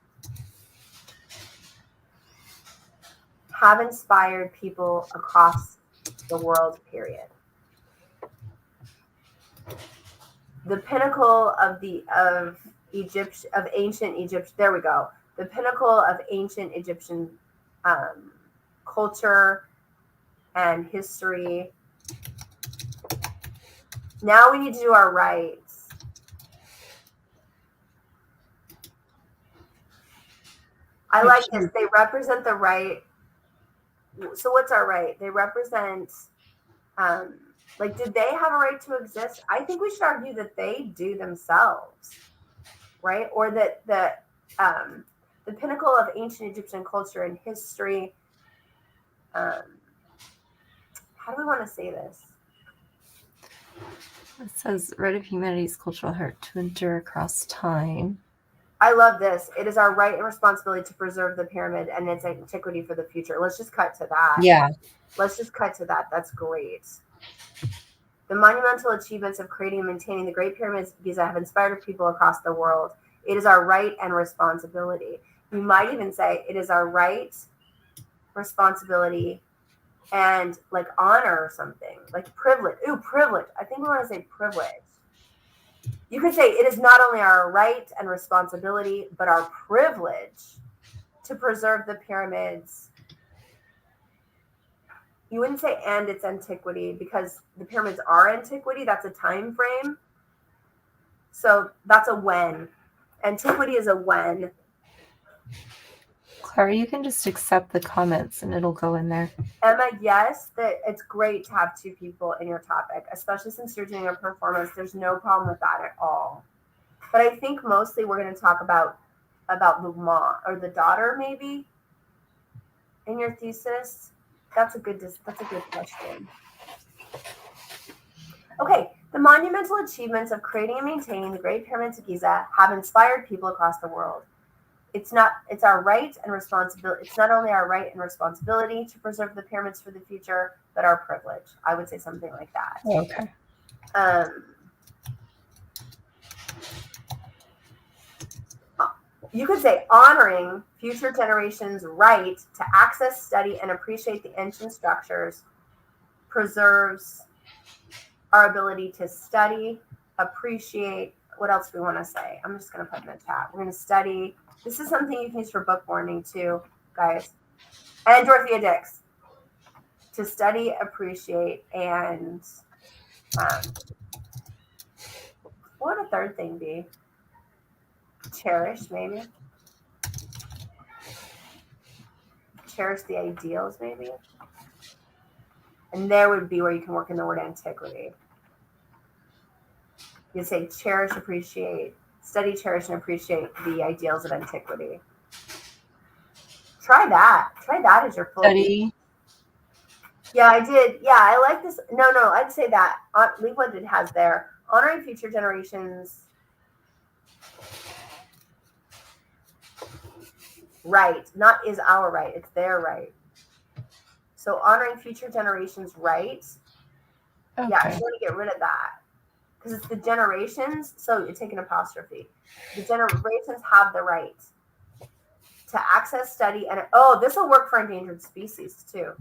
have inspired people across the world, period. The pinnacle of ancient Egypt. There we go. The pinnacle of ancient Egyptian culture and history. Now we need to do our rites. I like this. They represent the right. So what's our right? They represent like, did they have a right to exist? I think we should argue that they do themselves, right? Or that the pinnacle of ancient Egyptian culture and history. How do we want to say this? It says, right of humanity's cultural heart to endure across time. I love this. It is our right and responsibility to preserve the pyramid and its antiquity for the future. Let's just cut to that. Yeah. Let's just cut to that. That's great. The monumental achievements of creating and maintaining the Great Pyramids of Giza have inspired people across the world. It is our right and responsibility. You might even say it is our right, responsibility, and like honor or something, like privilege. Ooh, privilege. I think we want to say privilege. You could say it is not only our right and responsibility, but our privilege to preserve the pyramids. You wouldn't say and its antiquity because the pyramids are antiquity. That's a time frame. So that's a when. Antiquity is a when. Clara, you can just accept the comments and it'll go in there. Emma, yes, that it's great to have two people in your topic, especially since you're doing a performance. There's no problem with that at all. But I think mostly we're going to talk about the mom or the daughter, maybe, in your thesis. That's a good question. Okay, the monumental achievements of creating and maintaining the Great Pyramids of Giza have inspired people across the world. It's our right and responsibility. It's not only our right and responsibility to preserve the pyramids for the future, but our privilege. I would say something like that. Okay. You could say honoring future generations' right to access, study, and appreciate the ancient structures preserves our ability to study, appreciate. What else do we want to say? I'm just going to put in the chat. We're going to study. This is something you can use for book morning too, guys. And Dorothea Dix. To study, appreciate, and what would a third thing be? Cherish, maybe. Cherish the ideals, maybe. And there would be where you can work in the word antiquity. You say cherish, appreciate, study, cherish, and appreciate the ideals of antiquity. Try that. Try that as your full Study. Yeah, I did. Yeah, I like this. No, I'd say that. Leave what it has there. honoring future generations. Right, not is our right, it's their right. So honoring future generations' rights. Okay. Yeah, you want to get rid of that because it's the generations. So you take an apostrophe. The generations have the right to access, study, and this will work for endangered species too.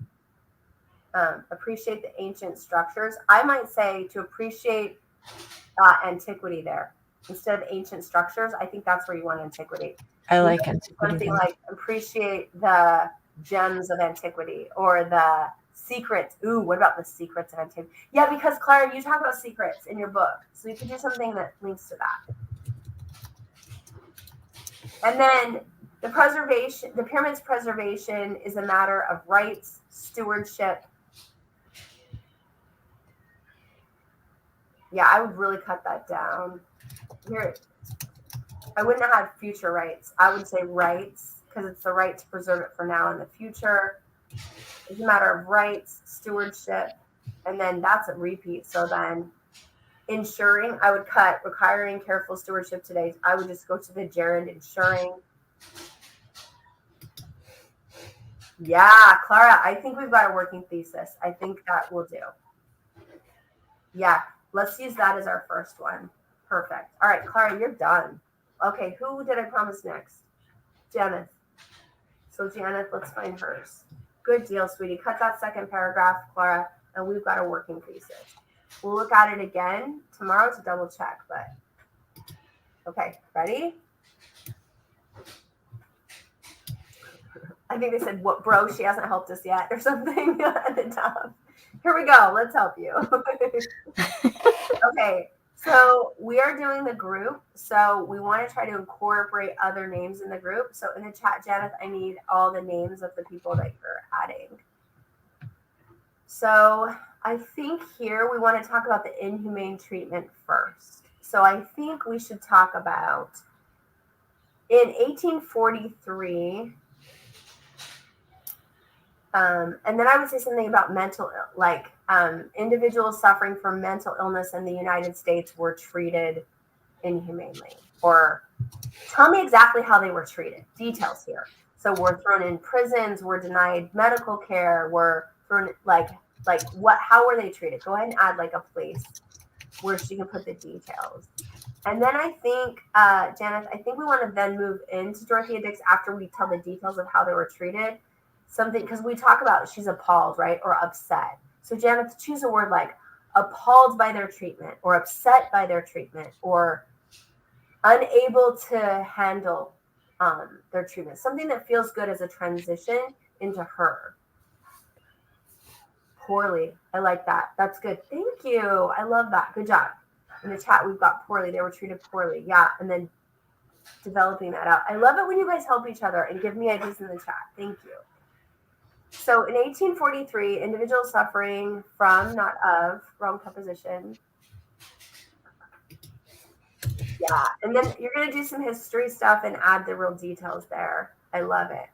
Appreciate the ancient structures. I might say to appreciate antiquity there instead of ancient structures. I think that's where you want antiquity. I like antiquity. Something like appreciate the gems of antiquity or the secrets. Ooh, what about the secrets of antiquity? Yeah, because Clara, you talk about secrets in your book, so you could do something that links to that. And then the pyramids preservation is a matter of rights, stewardship. Yeah, I would really cut that down. Here, I wouldn't have had future rights. I would say rights because it's the right to preserve it for now and the future. It's a matter of rights, stewardship, and then that's a repeat. So then ensuring, I would cut requiring careful stewardship today. I would just go to the gerund ensuring. Yeah, Clara, I think we've got a working thesis. I think that will do. Yeah, let's use that as our first one. Perfect. All right, Clara, you're done. Okay, who did I promise next? Janet. So Janet, let's find hers. Good deal, sweetie. Cut that second paragraph, Clara, and we've got a working thesis. We'll look at it again tomorrow to double check, but okay, ready? I think they said, what, bro, she hasn't helped us yet or something at the top. Here we go. Let's help you. Okay, so we are doing the group. So we want to try to incorporate other names in the group. So in the chat, Janet, I need all the names of the people that you're adding. So I think here we want to talk about the inhumane treatment first. So I think we should talk about in 1843, and then I would say something about mental, like individuals suffering from mental illness in the United States were treated inhumanely. Or tell me exactly how they were treated. Details here. So we're thrown in prisons, we're denied medical care, we're thrown like what? How were they treated? Go ahead and add like a place where she can put the details. And then I think, Janice, I think we want to then move into Dorothea Dix after we tell the details of how they were treated. Something, because we talk about she's appalled, right? Or upset. So Janet, choose a word like appalled by their treatment or upset by their treatment or unable to handle their treatment. Something that feels good as a transition into her. Poorly. I like that. That's good. Thank you. I love that. Good job. In the chat, we've got poorly. They were treated poorly. Yeah. And then developing that out. I love it when you guys help each other and give me ideas in the chat. Thank you. So in 1843, individuals suffering from, not of, wrong preposition. Yeah. And then you're going to do some history stuff and add the real details there. I love it.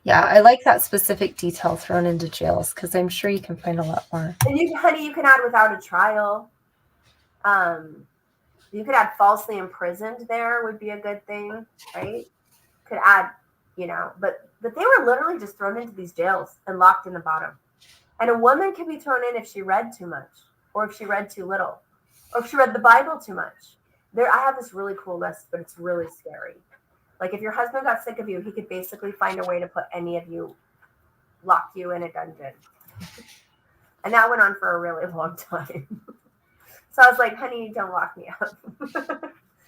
Yeah, I like that specific detail thrown into jails because I'm sure you can find a lot more. And you, honey, you can add without a trial. You could add falsely imprisoned there would be a good thing, right? Could add, but they were literally just thrown into these jails and locked in the bottom. And a woman can be thrown in if she read too much or if she read too little or if she read the Bible too much. I have this really cool list, but it's really scary. Like if your husband got sick of you, he could basically find a way to put any of you, lock you in a dungeon. And that went on for a really long time. So I was like, honey, don't lock me up.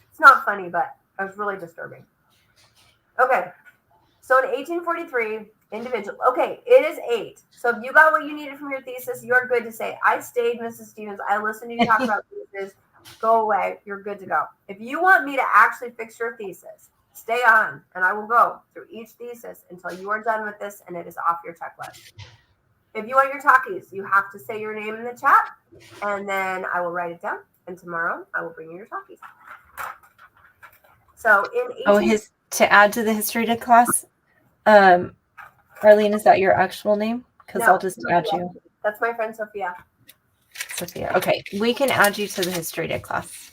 It's not funny, but it was really disturbing. Okay. So in 1843, individual. Okay, it is 8. So if you got what you needed from your thesis, you're good to say, I stayed, Mrs. Stevens. I listened to you talk about thesis. Go away. You're good to go. If you want me to actually fix your thesis, stay on, and I will go through each thesis until you are done with this and it is off your checklist. If you want your talkies, you have to say your name in the chat, and then I will write it down, and tomorrow I will bring you your talkies. So in to add to the history to class, Arlene, is that your actual name? Because I'll just add you. That's my friend Sophia. Sophia. Okay, we can add you to the history day class.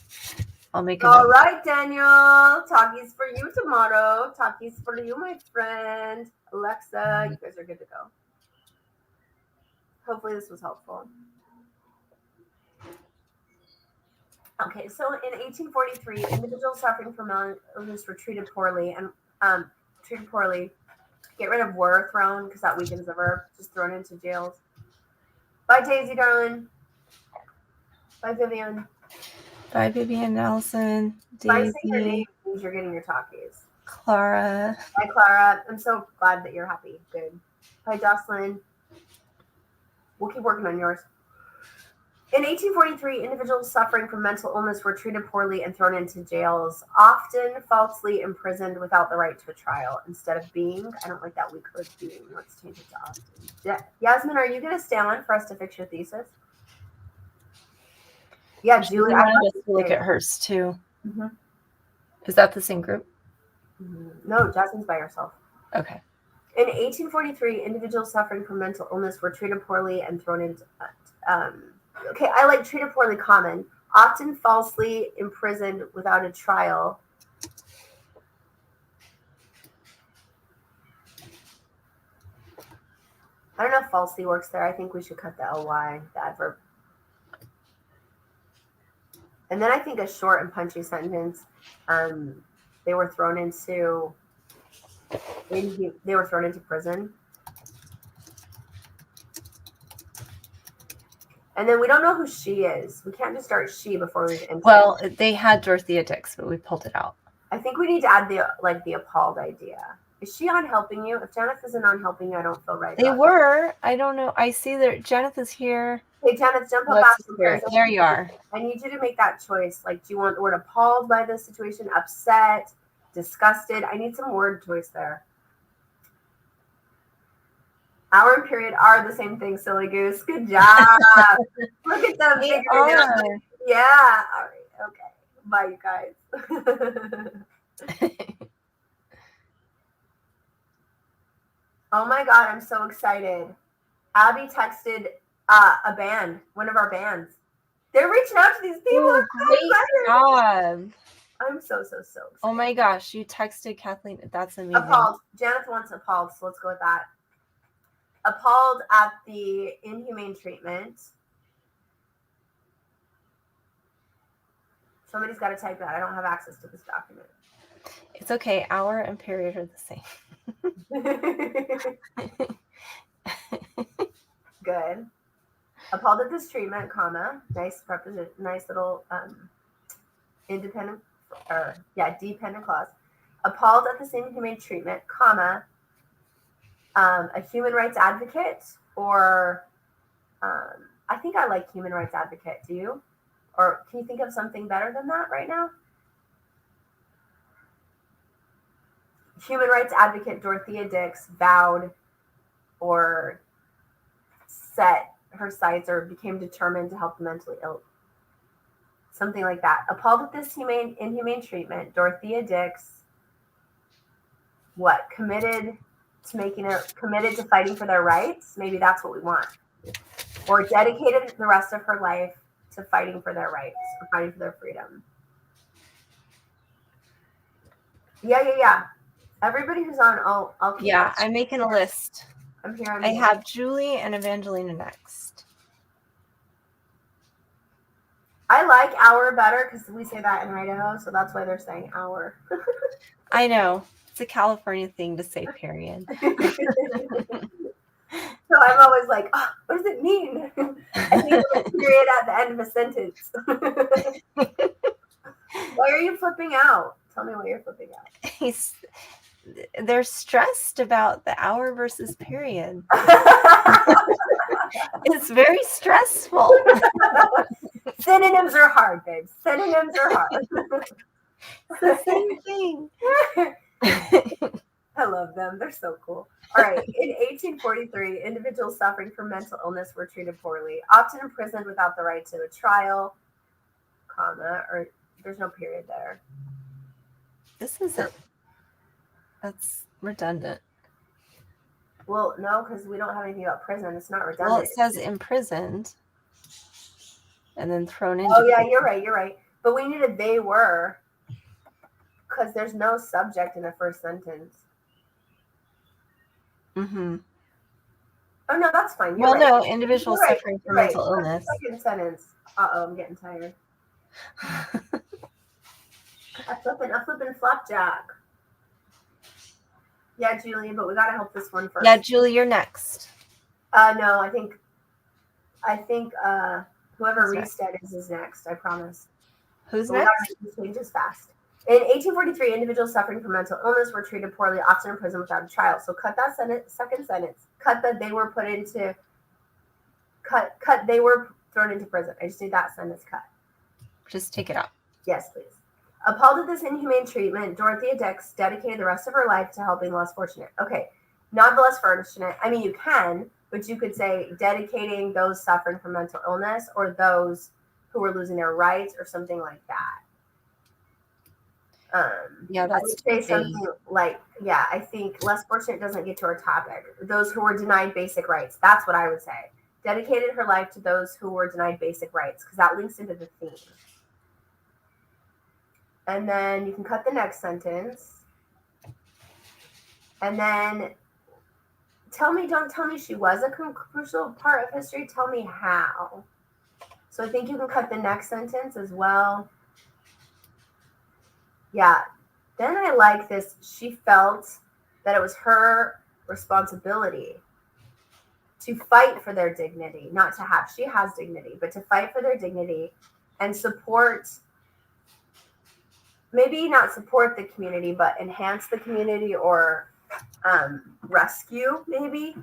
I'll make it. All right, Daniel. Talkies for you tomorrow. Talkies for you, my friend. Alexa, you guys are good to go. Hopefully this was helpful. Okay, so in 1843, individuals suffering from mental illness were treated poorly Get rid of were thrown because that weakens the verb. Just thrown into jails. Bye, Daisy, darling. Bye, Vivian. Bye, Vivian Nelson. Bye, say your Daisy. name means you're getting your talkies. Clara. Bye, Clara. I'm so glad that you're happy. Good. Bye, Jocelyn. We'll keep working on yours. In 1843, individuals suffering from mental illness were treated poorly and thrown into jails, often falsely imprisoned without the right to a trial. Instead of being, I don't like that weak word being. Let's change it to often. Yasmin, are you going to stay on for us to fix your thesis? Yeah, Julie. I wanted us to look at hers too. Mm-hmm. Is that the same group? Mm-hmm. No, Jasmine's by herself. Okay. In 1843, individuals suffering from mental illness were treated poorly and thrown into okay, I like treated poorly common, often falsely imprisoned without a trial. I don't know if falsely works there. I think we should cut the ly, the adverb. And then I think a short and punchy sentence. They were thrown into prison. And then we don't know who she is. We can't just start she before we enter. Well, they had Dorothea Dix, but we pulled it out. I think we need to add the appalled idea. Is she on helping you? If Janeth isn't on helping you, I don't feel right. They were. I don't know. I see that Janeth is here. Hey, Janeth, jump up after here. There you are. I need you to make that choice. Like, do you want the word appalled by the situation, upset, disgusted? I need some word choice there. Hour and period are the same thing, silly goose. Good job. Look at them. They are. Yeah. All right. Okay. Bye, you guys. Oh my God, I'm so excited. Abby texted a band, one of our bands. They're reaching out to these people. Ooh, great job. I'm so excited. Oh my gosh, you texted Kathleen. That's amazing. Appalled. Janeth wants appalled, so let's go with that. Appalled at the inhumane treatment. Somebody's got to type that. I don't have access to this document. It's okay. Hour and period are the same. Good. Appalled at this treatment, comma, nice little dependent clause. Appalled at this inhumane treatment, comma, a human rights advocate, or I think I like human rights advocate. Do you? Or can you think of something better than that right now? Human rights advocate Dorothea Dix vowed or set her sights or became determined to help the mentally ill. Something like that. Appalled at this inhumane treatment, Dorothea Dix, committed to fighting for their rights? Maybe that's what we want. Or dedicated the rest of her life to fighting for their rights, or fighting for their freedom. Yeah. Everybody who's on, I'll keep I'm making a list. I'm here. I have Julie and Evangelina next. I like hour better because we say that in Idaho, so that's why they're saying hour. I know. It's a California thing to say period. So I'm always like, oh, what does it mean? I think it's a period at the end of a sentence. Why are you flipping out? Tell me why you're flipping out. They're stressed about the hour versus period. It's very stressful. Synonyms are hard, babe. Synonyms are hard. It's the same thing. I love them. They're so cool. All right. In 1843, individuals suffering from mental illness were treated poorly, often imprisoned without the right to a trial, comma, or there's no period there. This isn't. That's redundant. Well, no, because we don't have anything about prison. It's not redundant. Well, it says imprisoned. and then thrown into. Oh yeah, you're right. But we needed they were because there's no subject in the first sentence. Mm-hmm. Oh no, that's fine. You're Well, right. no, individuals You're right. suffering from You're right. mental illness. Second sentence. I'm getting tired. I'm flipping flapjack. Yeah, Julian, but we gotta help this one first. Yeah, Julie, you're next. No, I think whoever Who's Restead is next. I promise. Who's But we gotta next? make these changes fast. In 1843, individuals suffering from mental illness were treated poorly, often in prison without a trial. So cut that second sentence. Cut that they were put into. Cut. They were thrown into prison. I just need that sentence cut. Just take it out. Yes, please. Appalled at this inhumane treatment, Dorothea Dix dedicated the rest of her life to helping the less fortunate. Okay, not the less fortunate. I mean, you can, but you could say dedicating those suffering from mental illness or those who were losing their rights or something like that. Yeah, that's I would say something like, yeah, I think less fortunate doesn't get to our topic. Those who were denied basic rights. That's what I would say. Dedicated her life to those who were denied basic rights because that links into the theme. And then you can cut the next sentence. And then don't tell me she was a crucial part of history. Tell me how. So I think you can cut the next sentence as well. Yeah. Then I like this. She felt that it was her responsibility to fight for their dignity, not to have. She has dignity, but to fight for their dignity and support. Maybe not support the community, but enhance the community or rescue, maybe.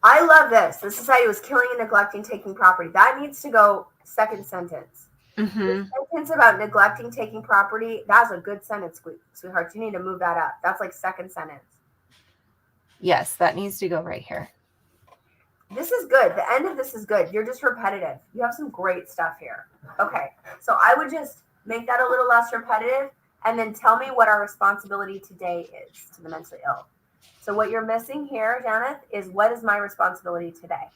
I love this. The society was killing and neglecting, taking property. That needs to go second sentence. Mm-hmm. Sentence about neglecting, taking property. That's a good sentence, sweetheart. You need to move that up. That's like second sentence. Yes, that needs to go right here. This is good. The end of this is good. You're just repetitive. You have some great stuff here. Okay. So I would just make that a little less repetitive and then tell me what our responsibility today is to the mentally ill. So what you're missing here, Janet, is what is my responsibility today?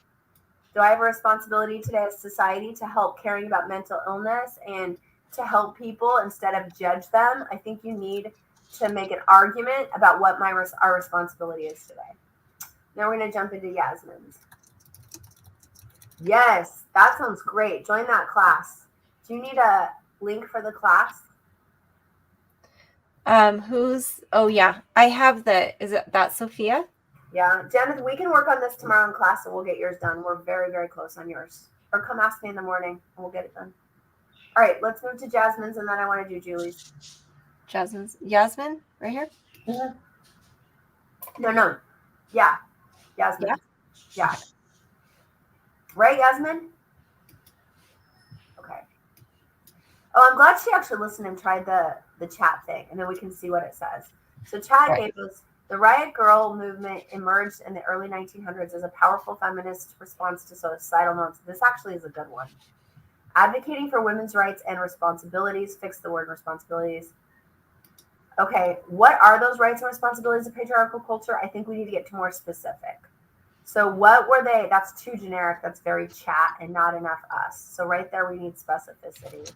Do I have a responsibility today as society to help caring about mental illness and to help people instead of judge them? I think you need to make an argument about what our responsibility is today. Now we're going to jump into Yasmin's. Yes, that sounds great. Join that class. Do you need a link for the class? Oh yeah, I have is it that Sophia? Yeah, Janet, we can work on this tomorrow in class and we'll get yours done. We're very, very close on yours. Or come ask me in the morning and we'll get it done. All right, let's move to Jasmine's and then I want to do Julie's. Yasmin, right here? Mm-hmm. No. Yeah, Yasmin. Yeah. Right, Yasmin? Okay. Oh, I'm glad she actually listened and tried the chat thing, and then we can see what it says. So chat gave us the riot girl movement emerged in the early 1900s as a powerful feminist response to societal norms. This actually is a good one. Advocating for women's rights and responsibilities. Fix the word responsibilities. Okay, what are those rights and responsibilities of patriarchal culture? I think we need to get to more specific. So what were they? That's too generic. That's very chat and not enough us. So right there, we need specificity.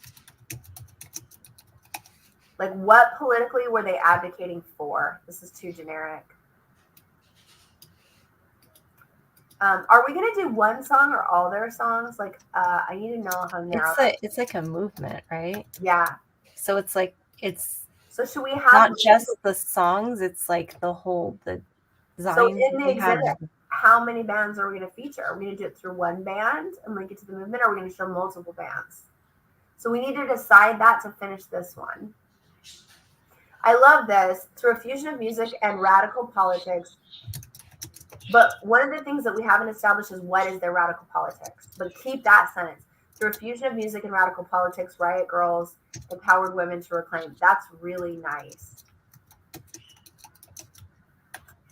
Like what politically were they advocating for? This is too generic. Are we going to do one song or all their songs? Like, I need to know how narrow. It's like a movement, right? Yeah. So it's like, so should we have not just the songs, it's like the design. So in the exhibit, how many bands are we going to feature? Are we going to do it through one band and link it to the movement? Or are we going to show multiple bands? So we need to decide that to finish this one. I love this. Through a fusion of music and radical politics. But one of the things that we haven't established is what is their radical politics. But keep that sentence. Through a fusion of music and radical politics, riot girls empowered women to reclaim. That's really nice.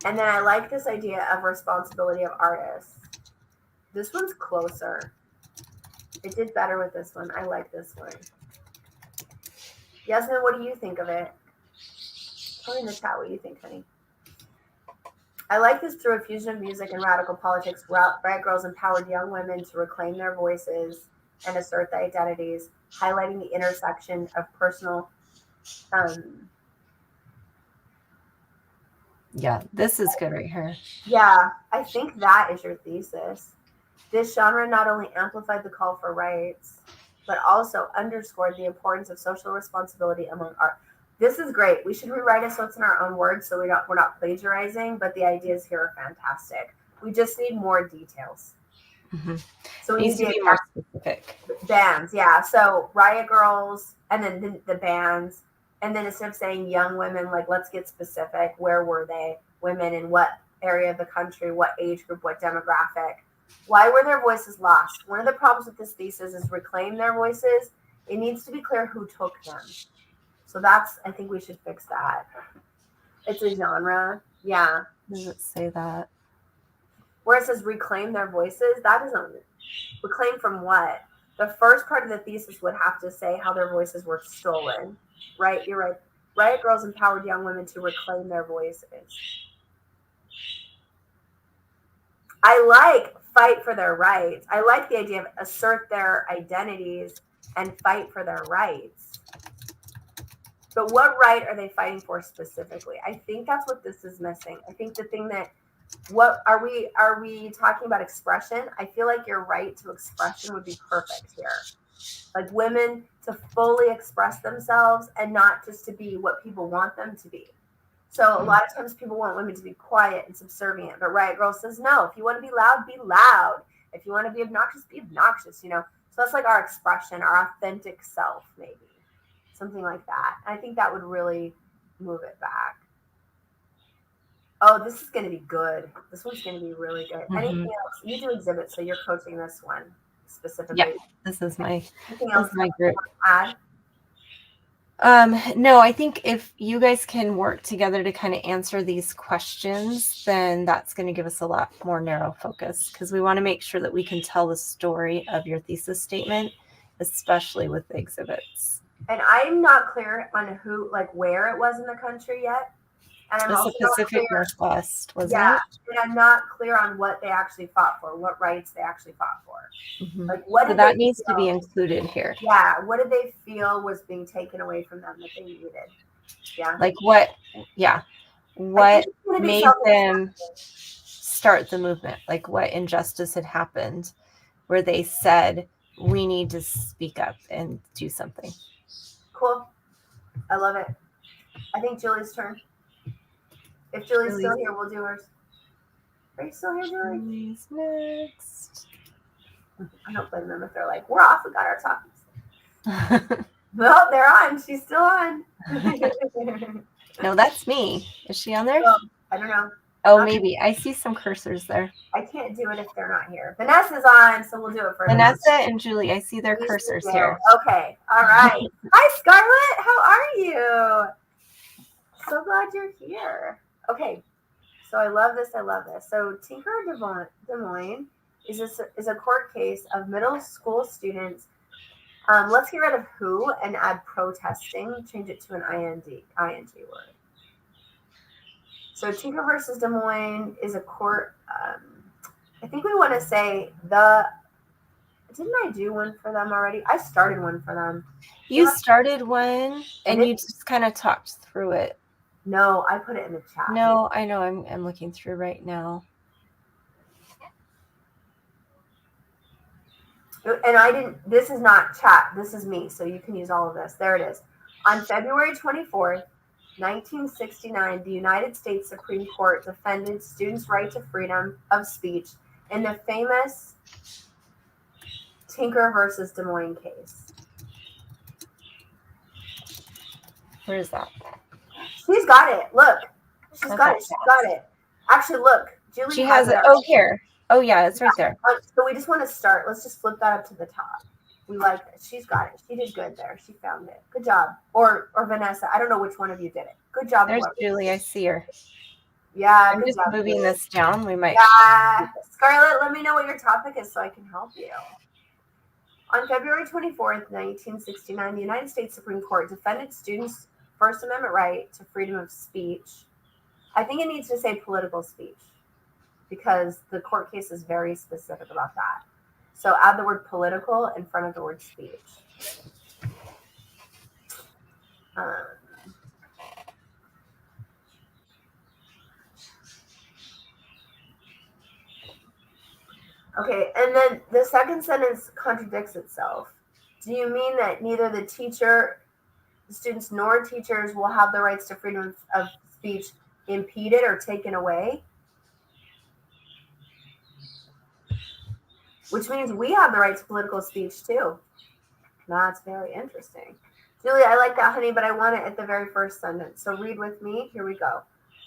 And then I like this idea of responsibility of artists. This one's closer. It did better with this one. I like this one. Yasmin, what do you think of it? Tell me in the chat what you think, honey. I like this through a fusion of music and radical politics. Riot Girls empowered young women to reclaim their voices and assert their identities, highlighting the intersection of personal. Yeah, this is good right here. Yeah, I think that is your thesis. This genre not only amplified the call for rights, but also underscored the importance of social responsibility among art. This is great. We should rewrite it so it's in our own words, so we're not plagiarizing. But the ideas here are fantastic. We just need more details. Mm-hmm. So we Needs need to the be more specific. bands, yeah. So Riot Girls, and then the bands, and then instead of saying young women, like let's get specific. Where were they? Women in what area of the country? What age group? What demographic? Why were their voices lost? One of the problems with this thesis is reclaim their voices. It needs to be clear who took them. So I think we should fix that. It's a genre. Yeah. Does it say that? Where it says reclaim their voices, that doesn't reclaim from what? The first part of the thesis would have to say how their voices were stolen. Right? You're right. Riot Girls empowered young women to reclaim their voices. I like fight for their rights. I like the idea of assert their identities and fight for their rights. But what right are they fighting for specifically? I think that's what this is missing. I think the thing that what are we talking about expression? I feel like your right to expression would be perfect here. Like women to fully express themselves and not just to be what people want them to be. So a lot of times people want women to be quiet and subservient, but Riot Girl says no. If you want to be loud, be loud. If you want to be obnoxious, you know. So that's like our expression, our authentic self, maybe. Something like that. I think that would really move it back. Oh, this is going to be good. This one's going to be really good. Mm-hmm. Anything else? You do exhibits, so you're coaching this one specifically. Yeah, this is my group. Add? No, I think if you guys can work together to kind of answer these questions, then that's going to give us a lot more narrow focus, because we want to make sure that we can tell the story of your thesis statement, especially with the exhibits. And I'm not clear on where it was in the country yet. And I'm also the Pacific Northwest, wasn't it? And I'm not clear on what they actually fought for, what rights they actually fought for. Mm-hmm. Like what so that needs to be included here. Yeah, what did they feel was being taken away from them that they needed? Yeah. Like what made them start the movement? Like what injustice had happened where they said, we need to speak up and do something. Cool. I love it. I think Julie's turn. If Julie's still here, we'll do hers. Are you still here, Julie? Julie's next. I don't blame them if they're like, we're off, we got our topics. Well, they're on. She's still on. No, that's me. Is she on there? Oh, I don't know. Oh, maybe. I see some cursors there. I can't do it if they're not here. Vanessa's on, so we'll do it for Vanessa and Julie. I see their cursors here. Okay. All right. Hi, Scarlett. How are you? So glad you're here. Okay. So I love this. So Tinker Des Moines is a court case of middle school students. Let's get rid of who and add protesting. Change it to an ing word. So Tinker versus Des Moines is a court. I think we want to say didn't I do one for them already? I started one for them. You started one and you just kind of talked through it. No, I put it in the chat. No, I know. I'm looking through right now. And I didn't, this is not chat. This is me. So you can use all of this. There it is. On February 24th, 1969, the United States Supreme Court defended students' right to freedom of speech in the famous Tinker versus Des Moines case. Where is that? She's got it. Look. She's got it. Actually, look. Julie she has it. Oh, here. Oh, yeah. It's right there. So we just want to start. Let's just flip that up to the top. We like it. She's got it. She did good there. She found it. Good job. Or Vanessa. I don't know which one of you did it. Good job. There's Julie. I see her. Yeah. I'm just moving this down. We might. Yeah. Scarlett, let me know what your topic is so I can help you. On February 24th, 1969, the United States Supreme Court defended students' First Amendment right to freedom of speech I think it needs to say political speech because the court case is very specific about that. So add the word political in front of the word speech. Okay, and then the second sentence contradicts itself. Do you mean that neither the students nor teachers will have the rights to freedom of speech impeded or taken away? Which means we have the right to political speech too. That's very interesting. Julie, I like that, honey, but I want it at the very first sentence. So read with me. Here we go.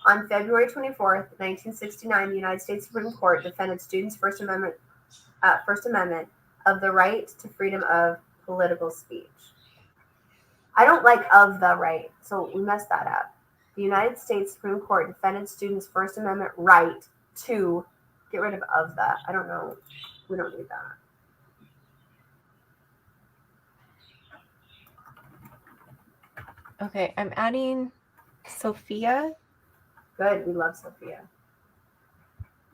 On February 24th, 1969, the United States Supreme Court defended students' First Amendment of the right to freedom of political speech. I don't like of the right, so we messed that up. The United States Supreme Court defended students' First Amendment right to get rid of the. I don't know. We don't need that. Okay, I'm adding Sophia. Good. We love Sophia.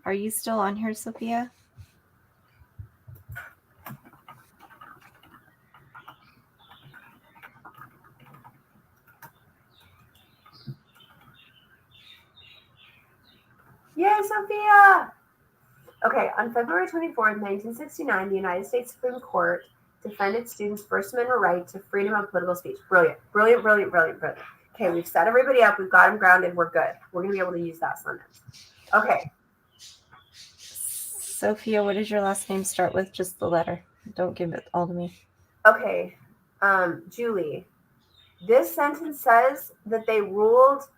Are you still on here, Sophia? Yay, Sophia! Okay, on February 24th, 1969, the United States Supreme Court defended students' First Amendment right to freedom of political speech. Brilliant, brilliant, brilliant, brilliant, brilliant. Okay, we've set everybody up. We've got them grounded. We're good. We're going to be able to use that sentence. Okay. Sophia, what does your last name start with? Just the letter. Don't give it all to me. Okay, Julie, this sentence says that they ruled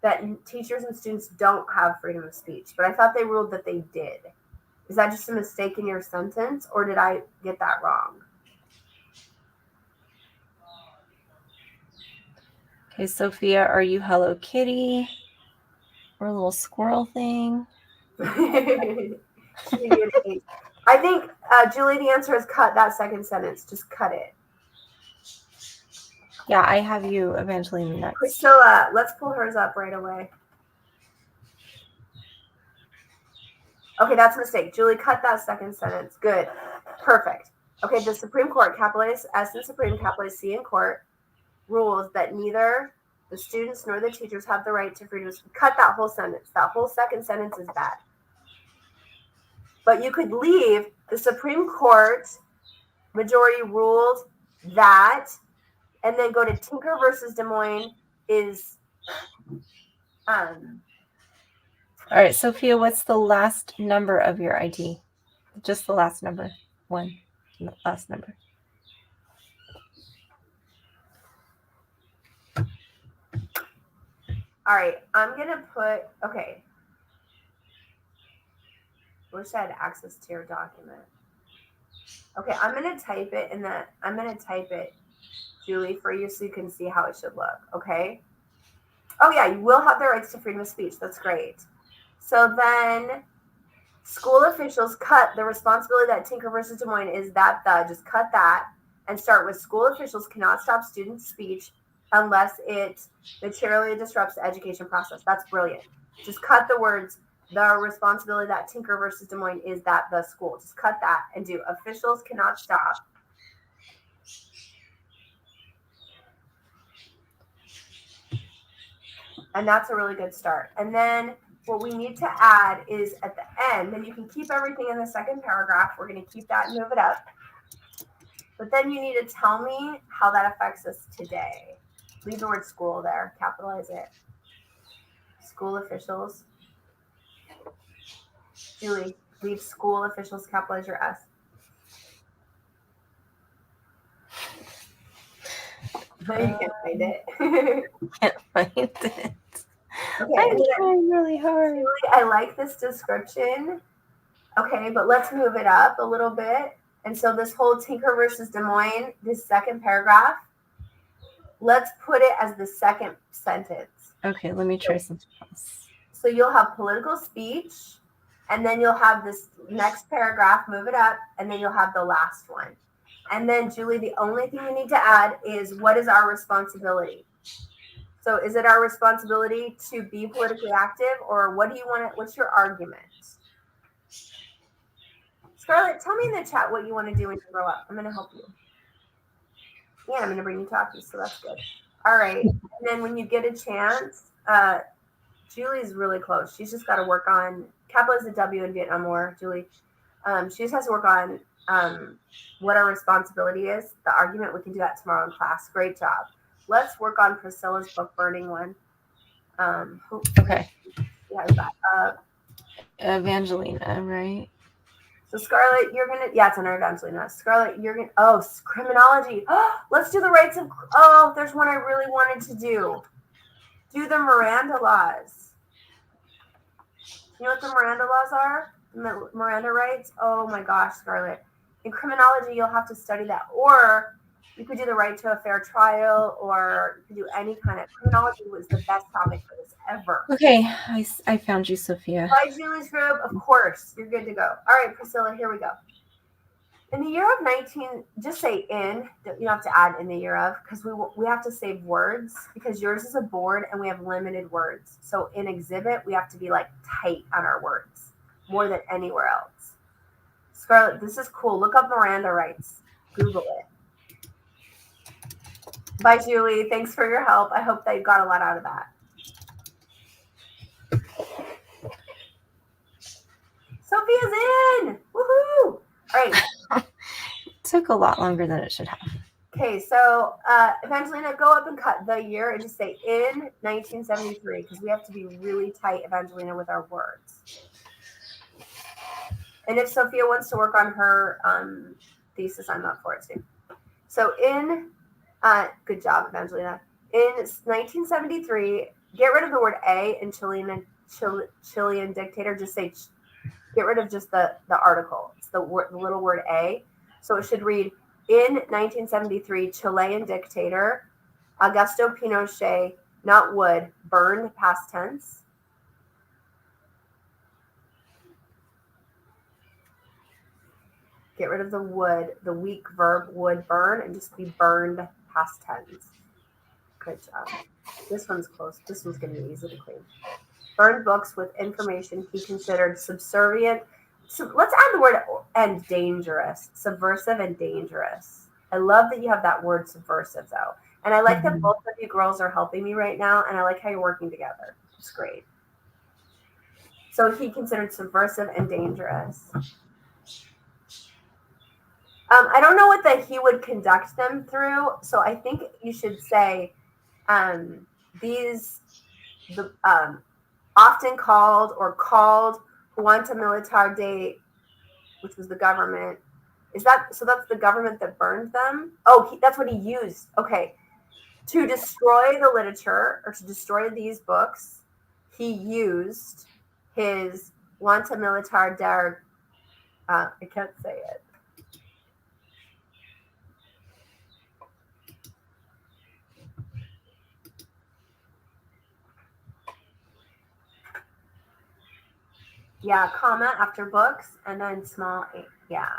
that teachers and students don't have freedom of speech, but I thought they ruled that they did. Is that just a mistake in your sentence, or did I get that wrong? Okay, Sophia, are you Hello Kitty or a little squirrel thing? I think, Julie, the answer is cut that second sentence. Just cut it. Yeah, I have you Evangeline next. Priscilla, let's pull hers up right away. Okay, that's a mistake. Julie, cut that second sentence. Good. Perfect. Okay, the Supreme Court, capitalized S in Supreme, capitalized C in court, rules that neither the students nor the teachers have the right to freedom of speech. Cut that whole sentence. That whole second sentence is bad. But you could leave the Supreme Court majority ruled that, and then go to Tinker versus Des Moines is All right, Sophia, what's the last number of your ID? Just the last number. One. Last number. All right, I'm going to put, okay. Wish I had access to your document. Okay, I'm going to type it Julie, for you so you can see how it should look, okay? Oh yeah, you will have the rights to freedom of speech. That's great. So then school officials cut the responsibility that Tinker versus Des Moines is that just cut that and start with school officials cannot stop student speech unless it materially disrupts the education process. That's brilliant. Just cut the words, the responsibility that Tinker versus Des Moines is that the school. Just cut that and do officials cannot stop. And that's a really good start. And then what we need to add is at the end, and you can keep everything in the second paragraph. We're going to keep that and move it up. But then you need to tell me how that affects us today. Leave the word school there. Capitalize it. School officials. Julie, leave school officials. Capitalize your S. No, you can't find it. Can't find it. Okay, I'm trying really hard. Julie, I like this description. Okay, but let's move it up a little bit. And so this whole Tinker versus Des Moines, this second paragraph, let's put it as the second sentence. Okay, let me try something else. So you'll have political speech, and then you'll have this next paragraph, move it up, and then you'll have the last one. And then, Julie, the only thing you need to add is what is our responsibility? So is it our responsibility to be politically active, or what do you want to, what's your argument? Scarlett, tell me in the chat what you want to do when you grow up. I'm going to help you. And I'm going to bring you talkies, so that's good. All right. And then when you get a chance, Julie's really close. She's just got to work on, Kappa is a W in Vietnam War, Julie. She just has to work on what our responsibility is. The argument, we can do that tomorrow in class. Great job. Let's work on Priscilla's book burning one. Okay. Yeah, is that Evangelina, right? So Scarlett, you're gonna, yeah, it's under Evangelina. Scarlett, you're gonna, oh, criminology. Let's do the rights of, oh, there's one I really wanted to do. Do the Miranda laws. You know what the Miranda laws are? The Miranda rights? Oh my gosh, Scarlett. In criminology, you'll have to study that. Or you could do the right to a fair trial, or you could do any kind of, criminology was the best topic for this ever. Okay, I found you, Sophia. By Julie's group, of course, you're good to go. All right, Priscilla, here we go. In the year of 19, just say in, you don't have to add in the year of, because we have to save words, because yours is a board and we have limited words. So in exhibit, we have to be like tight on our words, more than anywhere else. Scarlett, this is cool. Look up Miranda rights. Google it. Bye, Julie. Thanks for your help. I hope that you got a lot out of that. Sophia's in. Woohoo! All right. Took a lot longer than it should have. Okay, so Evangelina, go up and cut the year and just say in 1973, because we have to be really tight, Evangelina, with our words. And if Sophia wants to work on her thesis, I'm up for it too. So in, good job, Evangelina. In 1973, get rid of the word a in Chilean dictator. Just say, get rid of just the article. It's the little word a. So it should read, in 1973, Chilean dictator, Augusto Pinochet, not would, burned, past tense. Get rid of the would, the weak verb would burn, and just be burned, past tense. Good job. This one's close. This one's going to be easy to clean. Burned books with information he considered subservient. So let's add the word and dangerous, subversive and dangerous. I love that you have that word subversive though. And I like that both of you girls are helping me right now. And I like how you're working together. It's great. So he considered subversive and dangerous. I don't know what that he would conduct them through. So I think you should say often called Junta Militar de, which was the government. Is that, so that's the government that burned them? Oh, that's what he used. Okay. To destroy the literature, or to destroy these books, he used his Junta Militar de, I can't say it. Yeah, comma after books, and then small a. Yeah.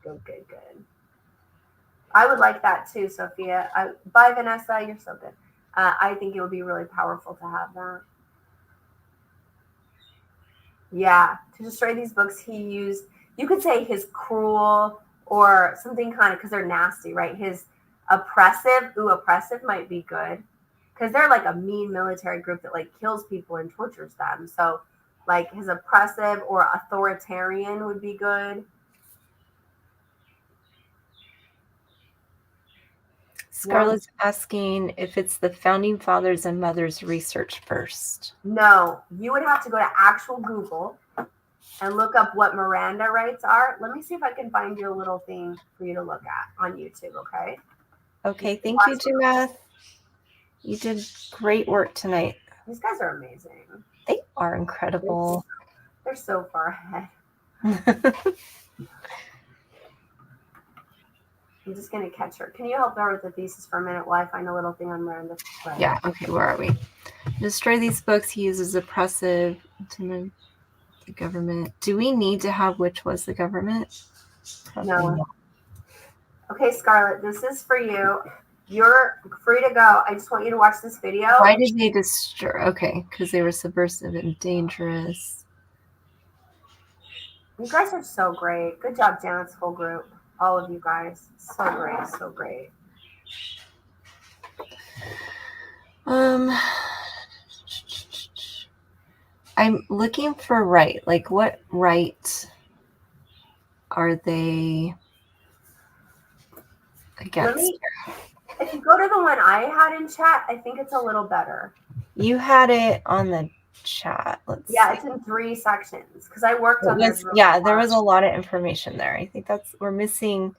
Good. I would like that too, Sophia. Bye, Vanessa. You're so good. I think it would be really powerful to have that. Yeah, to destroy these books, he used, you could say his cruel or something kind of, because they're nasty, right? His oppressive. Ooh, oppressive might be good, because they're like a mean military group that like kills people and tortures them. So like his oppressive or authoritarian would be good. Scarlett's asking if it's the founding fathers and mothers research first. No, you would have to go to actual Google and look up what Miranda rights are. Let me see if I can find you a little thing for you to look at on YouTube, okay? Okay, thank you, Judith. You did great work tonight. These guys are amazing. They are incredible. They're so far ahead. I'm just going to catch her. Can you help her with the thesis for a minute while I find a little thing on Miranda? Yeah, okay, where are we? Destroy these books he uses oppressive to the government. Do we need to have which was the government? No. Okay, Scarlett, this is for you. You're free to go. I just want you to watch this video. Why did they destroy? Okay, because they were subversive and dangerous. You guys are so great. Good job, Janet's whole group. All of you guys. So great. So great. I'm looking for right. Like, what right are they against? If you go to the one I had in chat, I think it's a little better. You had it on the chat. Let's see. It's in 3 sections because I worked on this. There was a lot of information there. I think we're missing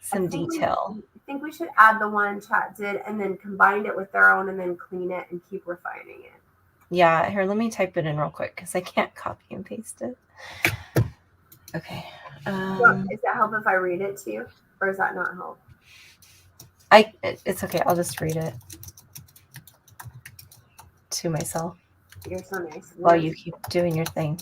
some detail. I think we should add the one chat did and then combine it with their own and then clean it and keep refining it. Yeah, here, let me type it in real quick because I can't copy and paste it. Okay. Does that help if I read it to you, or does that not help? It's okay. I'll just read it to myself. You're so nice. While you keep doing your thing.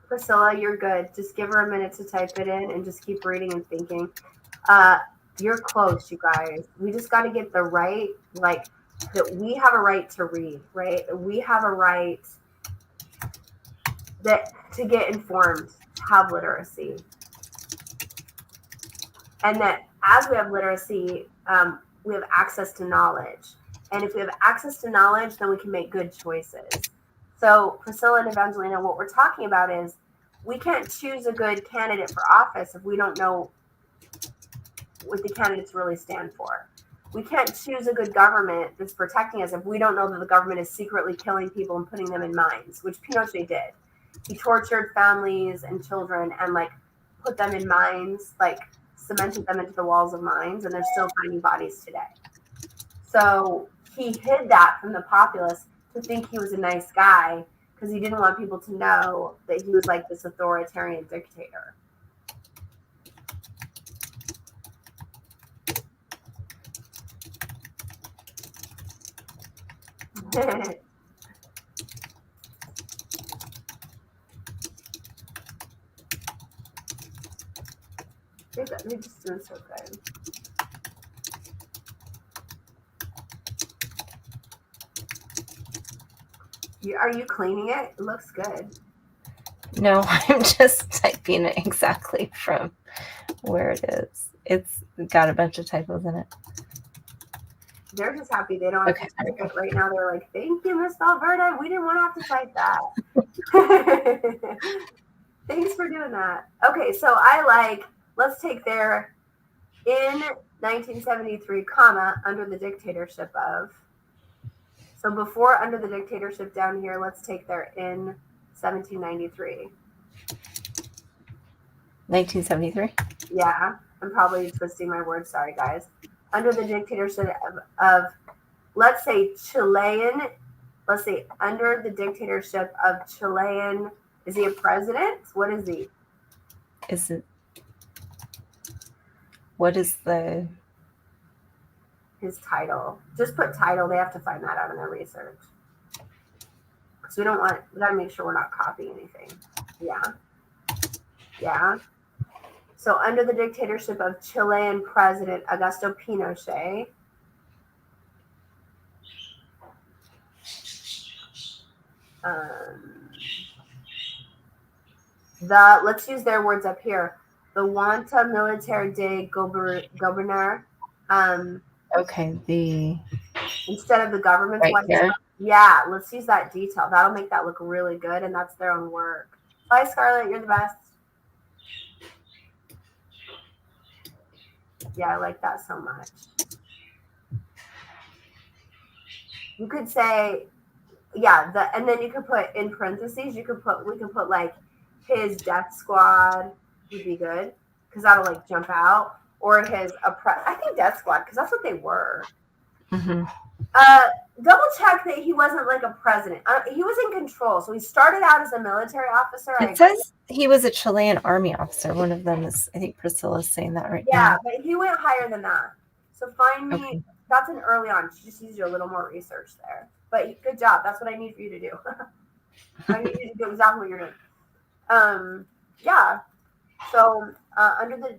Priscilla, you're good. Just give her a minute to type it in and just keep reading and thinking. You're close, you guys. We just got to get the right, like, that we have a right to read, right? We have a right to get informed, to have literacy. And that as we have literacy, we have access to knowledge. And if we have access to knowledge, then we can make good choices. So Priscilla and Evangelina, what we're talking about is we can't choose a good candidate for office if we don't know what the candidates really stand for. We can't choose a good government that's protecting us if we don't know that the government is secretly killing people and putting them in mines, which Pinochet did. He tortured families and children and like put them in mines, like cemented them into the walls of mines, and they're still finding bodies today. So he hid that from the populace to think he was a nice guy because he didn't want people to know that he was like this authoritarian dictator. They're just doing so good. Are you cleaning it? It looks good. No, I'm just typing it exactly from where it is. It's got a bunch of typos in it. They're just happy they don't have to type it right now. They're like, thank you, Miss Valverde. We didn't want to have to type that. Thanks for doing that. Okay, so let's take their in 1973, comma, under the dictatorship of. So before under the dictatorship down here, let's take their in 1793. 1973? Yeah, I'm probably twisting my words. Sorry, guys. Under the dictatorship of let's say under the dictatorship of Chilean, is he a president? What is he? What is his title? Just put title. They have to find that out in their research. So we got to make sure we're not copying anything. Yeah. So under the dictatorship of Chilean President Augusto Pinochet, let's use their words up here. The Junta Militar de Gobernar. Instead of the government's right there. Yeah, let's use that detail. That'll make that look really good, and that's their own work. Bye, Scarlett. You're the best. Yeah, I like that so much. You could say, and then you could put in parentheses, we could put like his death squad would be good because that'll like jump out, or I think death squad because that's what they were. Mm-hmm. Double check that he wasn't like a president. He was in control, so he started out as a military officer. It says he was a Chilean army officer. One of them is, I think Priscilla's saying that right now. Yeah, but he went higher than that. So find me. Okay. That's an early on. She just needs to do a little more research there. But good job. That's what I need for you to do. I need you to do exactly what you're doing. Yeah. So under the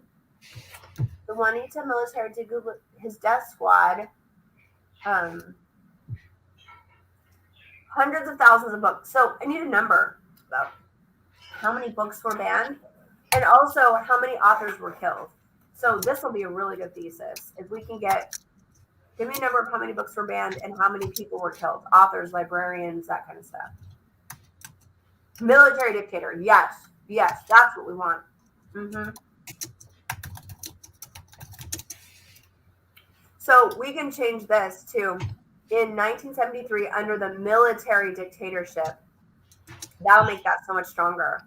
Juanita military to Google his death squad, hundreds of thousands of books. So I need a number about how many books were banned and also how many authors were killed. So this will be a really good thesis. If we can give me a number of how many books were banned and how many people were killed, authors, librarians, that kind of stuff. Military dictator, yes, that's what we want. Mm-hmm. So we can change this to in 1973 under the military dictatorship. That'll make that so much stronger.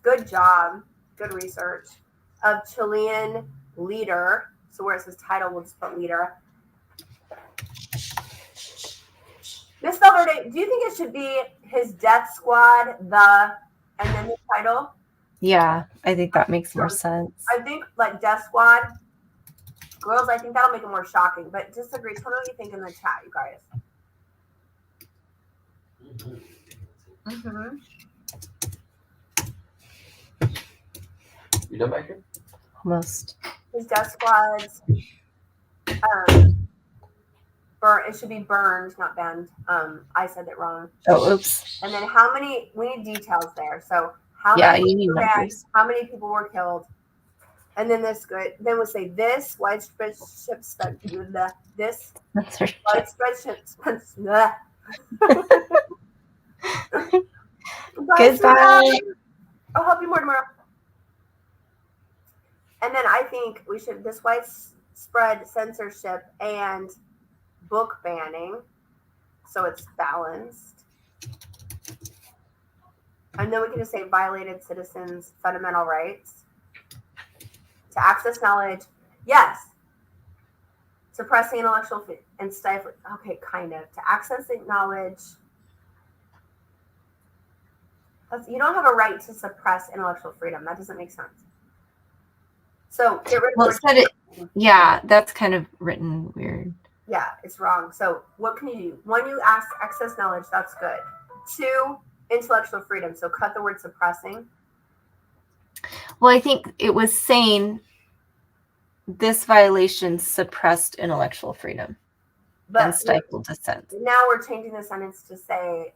Good job. Good research. Of Chilean leader. So where it says title, we'll just put leader. Miss Valverde, do you think it should be his death squad, and then the title? Yeah, I think that makes more sense. I think like death squad. Girls, I think that'll make it more shocking. But disagree. Tell me what you think in the chat, you guys. Mm-hmm. You done back here? Almost. His death squads. It should be burned, not banned. I said it wrong. Oh, oops. And then how many? We need details there. So how you many need numbers. How many people were killed? And then this good. Then we'll say this widespread ship spent this widespread ship spent. Goodbye. I'll help you more tomorrow. And then I think we should this widespread censorship and book banning, so it's balanced. And then we can just say violated citizens' fundamental rights to access knowledge. Yes. Suppressing intellectual and stifling. Okay, kind of. To access knowledge. You don't have a right to suppress intellectual freedom. That doesn't make sense. So get rid of yeah, that's kind of written weird. Yeah, it's wrong. So what can you do? One, you access knowledge. That's good. Two, intellectual freedom. So cut the word suppressing. Well, I think it was saying this violation suppressed intellectual freedom and stifled dissent. Now we're changing the sentence to say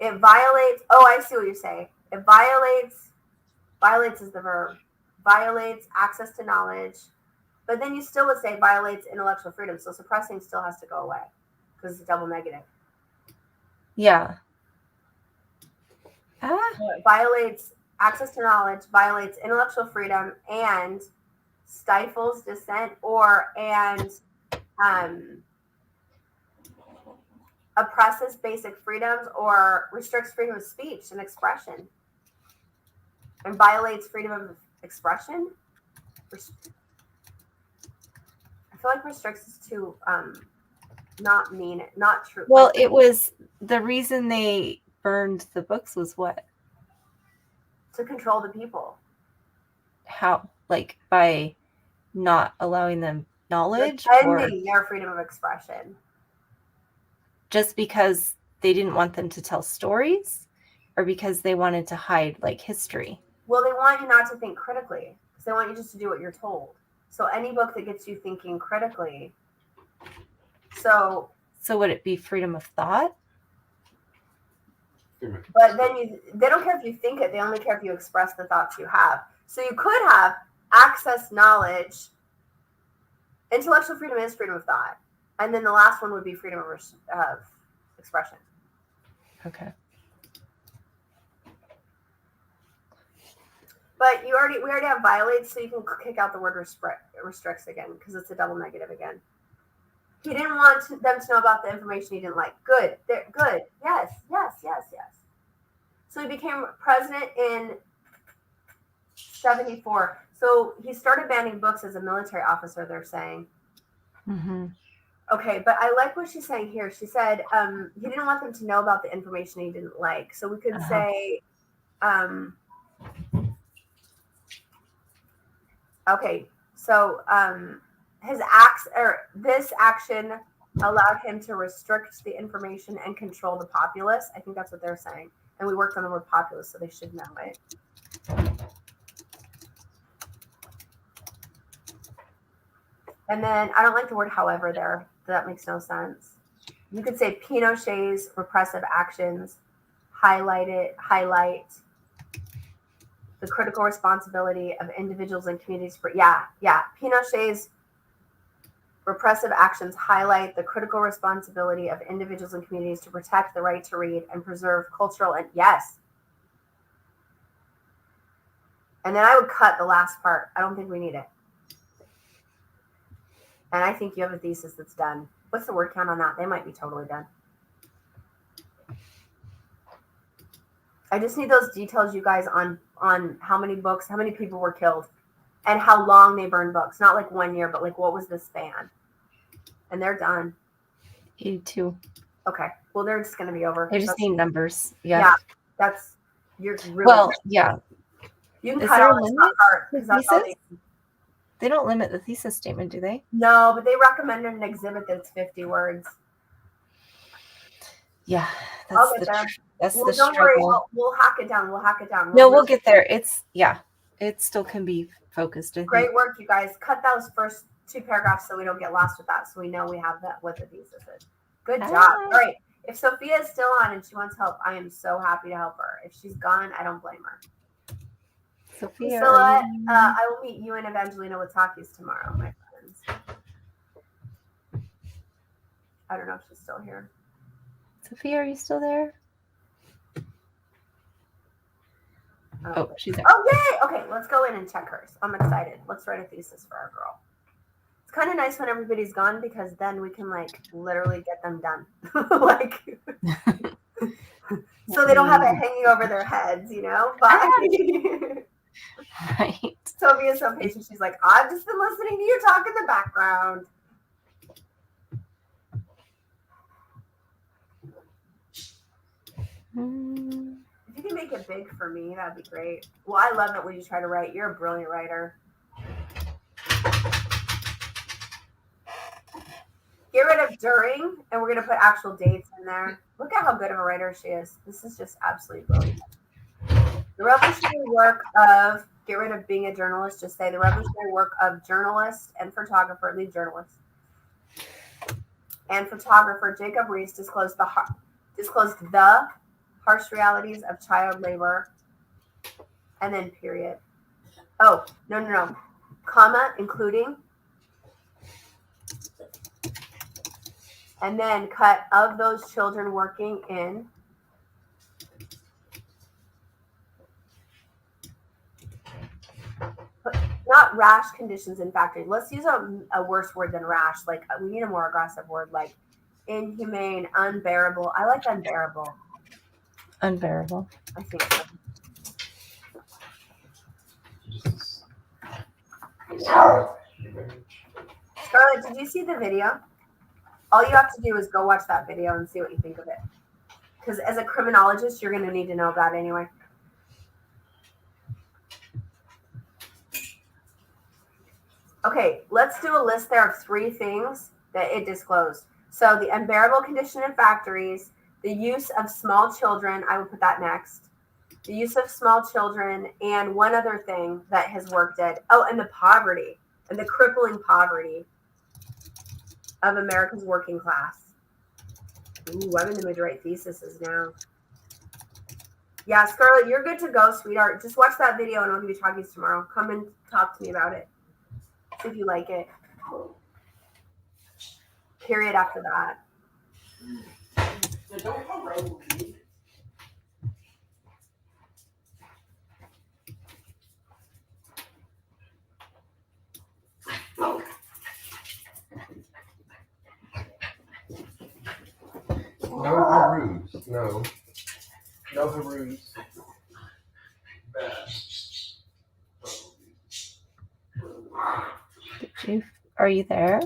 it violates. Oh, I see what you're saying. It violates is the verb. Violates access to knowledge. But then you still would say violates intellectual freedom. So suppressing still has to go away because it's a double negative. Yeah. It violates access to knowledge, violates intellectual freedom, and stifles dissent and oppresses basic freedoms or restricts freedom of speech and expression. And violates freedom of expression. I feel like restricts is too not mean it, not true. Well, it was the reason they burned the books was what? To control the people. How? Like by not allowing them knowledge? Ending their freedom of expression. Just because they didn't want them to tell stories? Or because they wanted to hide like history? Well, they want you not to think critically. Because they want you just to do what you're told. So any book that gets you thinking critically. So would it be freedom of thought? But then they don't care if you think it. They only care if you express the thoughts you have. So you could have access knowledge. Intellectual freedom is freedom of thought. And then the last one would be freedom of expression. Okay. But we already have violates, so you can kick out the word restricts again because it's a double negative again. He didn't want them to know about the information he didn't like. Good. Good. Yes. So he became president in 1974. So he started banning books as a military officer, they're saying. Mm-hmm. Okay, but I like what she's saying here. She said he didn't want them to know about the information he didn't like. So we could say... Okay, so this action allowed him to restrict the information and control the populace. I think that's what they're saying. And we worked on the word populace, so they should know it. And then I don't like the word however there. That makes no sense. You could say Pinochet's repressive actions highlight the critical responsibility of individuals and communities for Pinochet's repressive actions highlight the critical responsibility of individuals and communities to protect the right to read and preserve cultural and yes. And then I would cut the last part. I don't think we need it. And I think you have a thesis that's done. What's the word count on that? They might be totally done. I just need those details, you guys, on how many books, how many people were killed, and how long they burned books. Not like 1 year, but like what was the span? And they're done. 82. Okay. Well, they're just going to be over. I just need numbers. Yeah. Yeah. That's you're really. Well, yeah. You can Is cut there all a this limit part to because that's all thesis? They don't limit the thesis statement, do they? No, but they recommended an exhibit that's 50 words. Yeah. I'll get there. That's Well, the don't worry. struggle. We'll hack it down. No, we'll get there. It's it still can be focused. I think. Great work, you guys. Cut those first 2 paragraphs so we don't get lost with that. So we know we have that what the thesis is. Good job. All right. If Sophia is still on and she wants help, I am so happy to help her. If she's gone, I don't blame her. Sophia, Priscilla, I will meet you and Evangelina with Takis tomorrow, my friends. I don't know if she's still here. Sophia, are you still there? Oh, she's there. Oh, yay! Okay, let's go in and check hers. I'm excited. Let's write a thesis for our girl. It's kind of nice when everybody's gone because then we can like literally get them done. Like so they don't have it hanging over their heads, you know? But right. Sophia's so patient. She's like, I've just been listening to you talk in the background. If you can make it big for me, that'd be great. Well, I love it when you try to write. You're a brilliant writer. Get rid of during, and we're going to put actual dates in there. Look at how good of a writer she is. This is just absolutely brilliant. The revolutionary work of, get rid of being a journalist, just say the revolutionary work of journalist and photographer, lead journalist, and photographer Jacob Riis disclosed the harsh realities of child labor, and then period. Oh, no. Comma, including, and then cut of those children working in not rash conditions in factories. Let's use a worse word than rash. Like we need a more aggressive word like inhumane, unbearable. I like unbearable. Unbearable. I think so. Scarlett, did you see the video? All you have to do is go watch that video and see what you think of it. Because as a criminologist, you're going to need to know that anyway. Okay, let's do a list there of 3 things that it disclosed. So the unbearable condition in factories, the use of small children, I would put that next. The use of small children, and one other thing that his work did. Oh, and the poverty, and the crippling poverty of America's working class. Ooh, I'm in the mood to write theses now. Yeah, Scarlett, you're good to go, sweetheart. Just watch that video and I'll give you talkies tomorrow. Come and talk to me about it. See if you like it. Period after that. No Haroos. No. No Haroos. Are you there?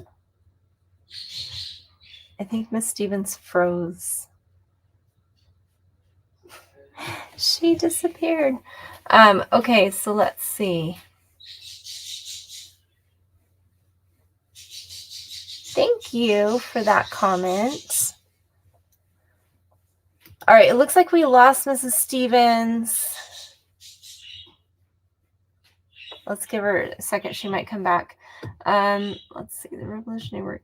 I think Miss Stevens froze. She disappeared. Okay, so let's see. Thank you for that comment. All right, it looks like we lost Mrs. Stevens. Let's give her a second. She might come back. Let's see. The revolutionary work.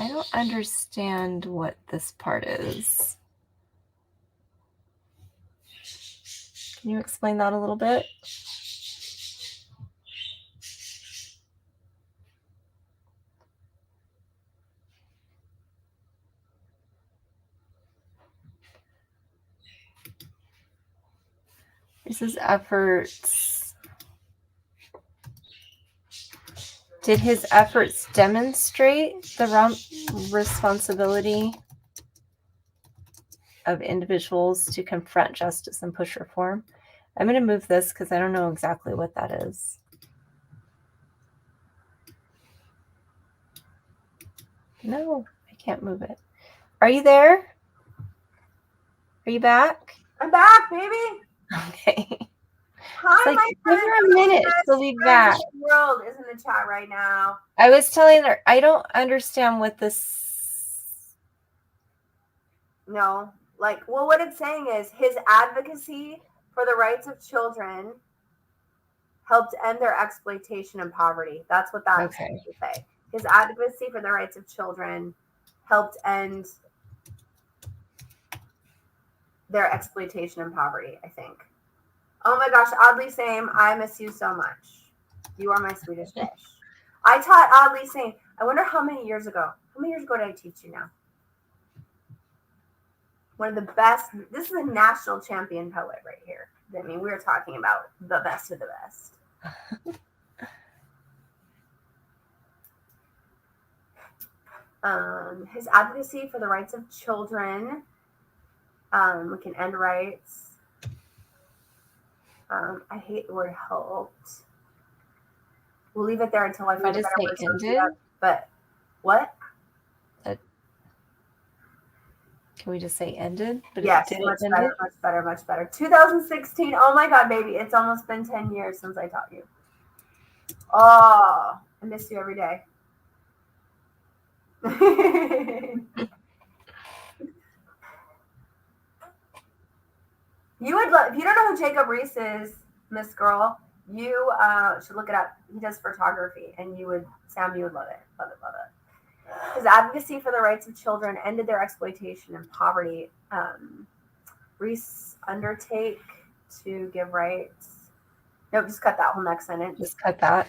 I don't understand what this part is. Can you explain that a little bit? Reese's efforts. Did his efforts demonstrate the responsibility of individuals to confront justice and push reform? I'm going to move this because I don't know exactly what that is. No, I can't move it. Are you there? Are you back? I'm back, baby. Okay. Hi, It's like, my give her a minute. She'll be back. The world is in the chat right now. I was telling her, I don't understand what this. No, like, well, what it's saying is his advocacy for the rights of children helped end their exploitation and poverty. That's what that's Okay. to say. His advocacy for the rights of children helped end their exploitation and poverty, I think. Oh my gosh, Oddly Same, I miss you so much. You are my Swedish fish. I taught Oddly Same. I wonder how many years ago. How many years ago did I teach you now? One of the best. This is a national champion poet right here. I mean, we were talking about the best of the best. His advocacy for the rights of children. We can end rights. I hate the word helped. We'll leave it there until I find a better word to look it up. But what? Can we just say ended? But yes, much better, much better, much better. 2016. Oh my God, baby. It's almost been 10 years since I taught you. Oh, I miss you every day. You would love, if you don't know who Jacob Reese is, Miss Girl, you should look it up. He does photography, and you would, Sam, you would love it. Love it, love it. His advocacy for the rights of children ended their exploitation and poverty. Reese undertake to give rights. Nope, just cut that whole next sentence. Just cut that.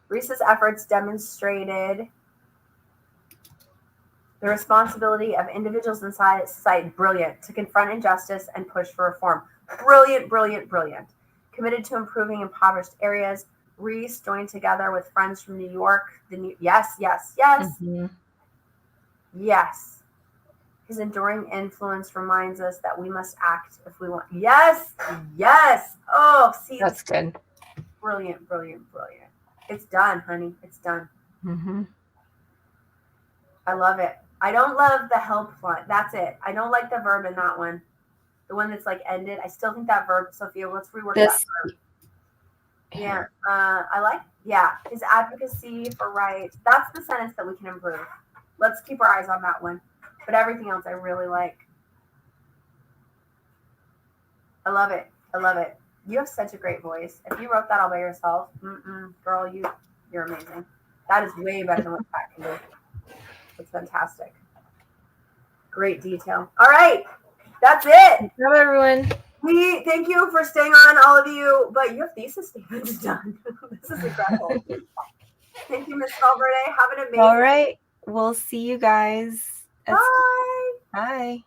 Reese's efforts demonstrated the responsibility of individuals inside society, brilliant, to confront injustice and push for reform. Brilliant, brilliant, brilliant. Committed to improving impoverished areas. Reese joined together with friends from New York. Yes. Mm-hmm. Yes. His enduring influence reminds us that we must act if we want. Yes. Oh, see, that's good. Brilliant, brilliant, brilliant. It's done, honey. It's done. Mm-hmm. I love it. I don't love the help one. That's it. I don't like the verb in that one. The one that's like ended. I still think that verb, Sophia, let's rework that verb. Yeah. His advocacy for rights. That's the sentence that we can improve. Let's keep our eyes on that one. But everything else I really like. I love it. You have such a great voice. If you wrote that all by yourself, girl, you're amazing. That is way better than what Pat can do. It's fantastic. Great detail. All right. That's it. Good job, everyone. We thank you for staying on, all of you. But your thesis statement's done. This is incredible. Thank you, Miss Valverde. Have an amazing. All right. We'll see you guys. Bye. Bye.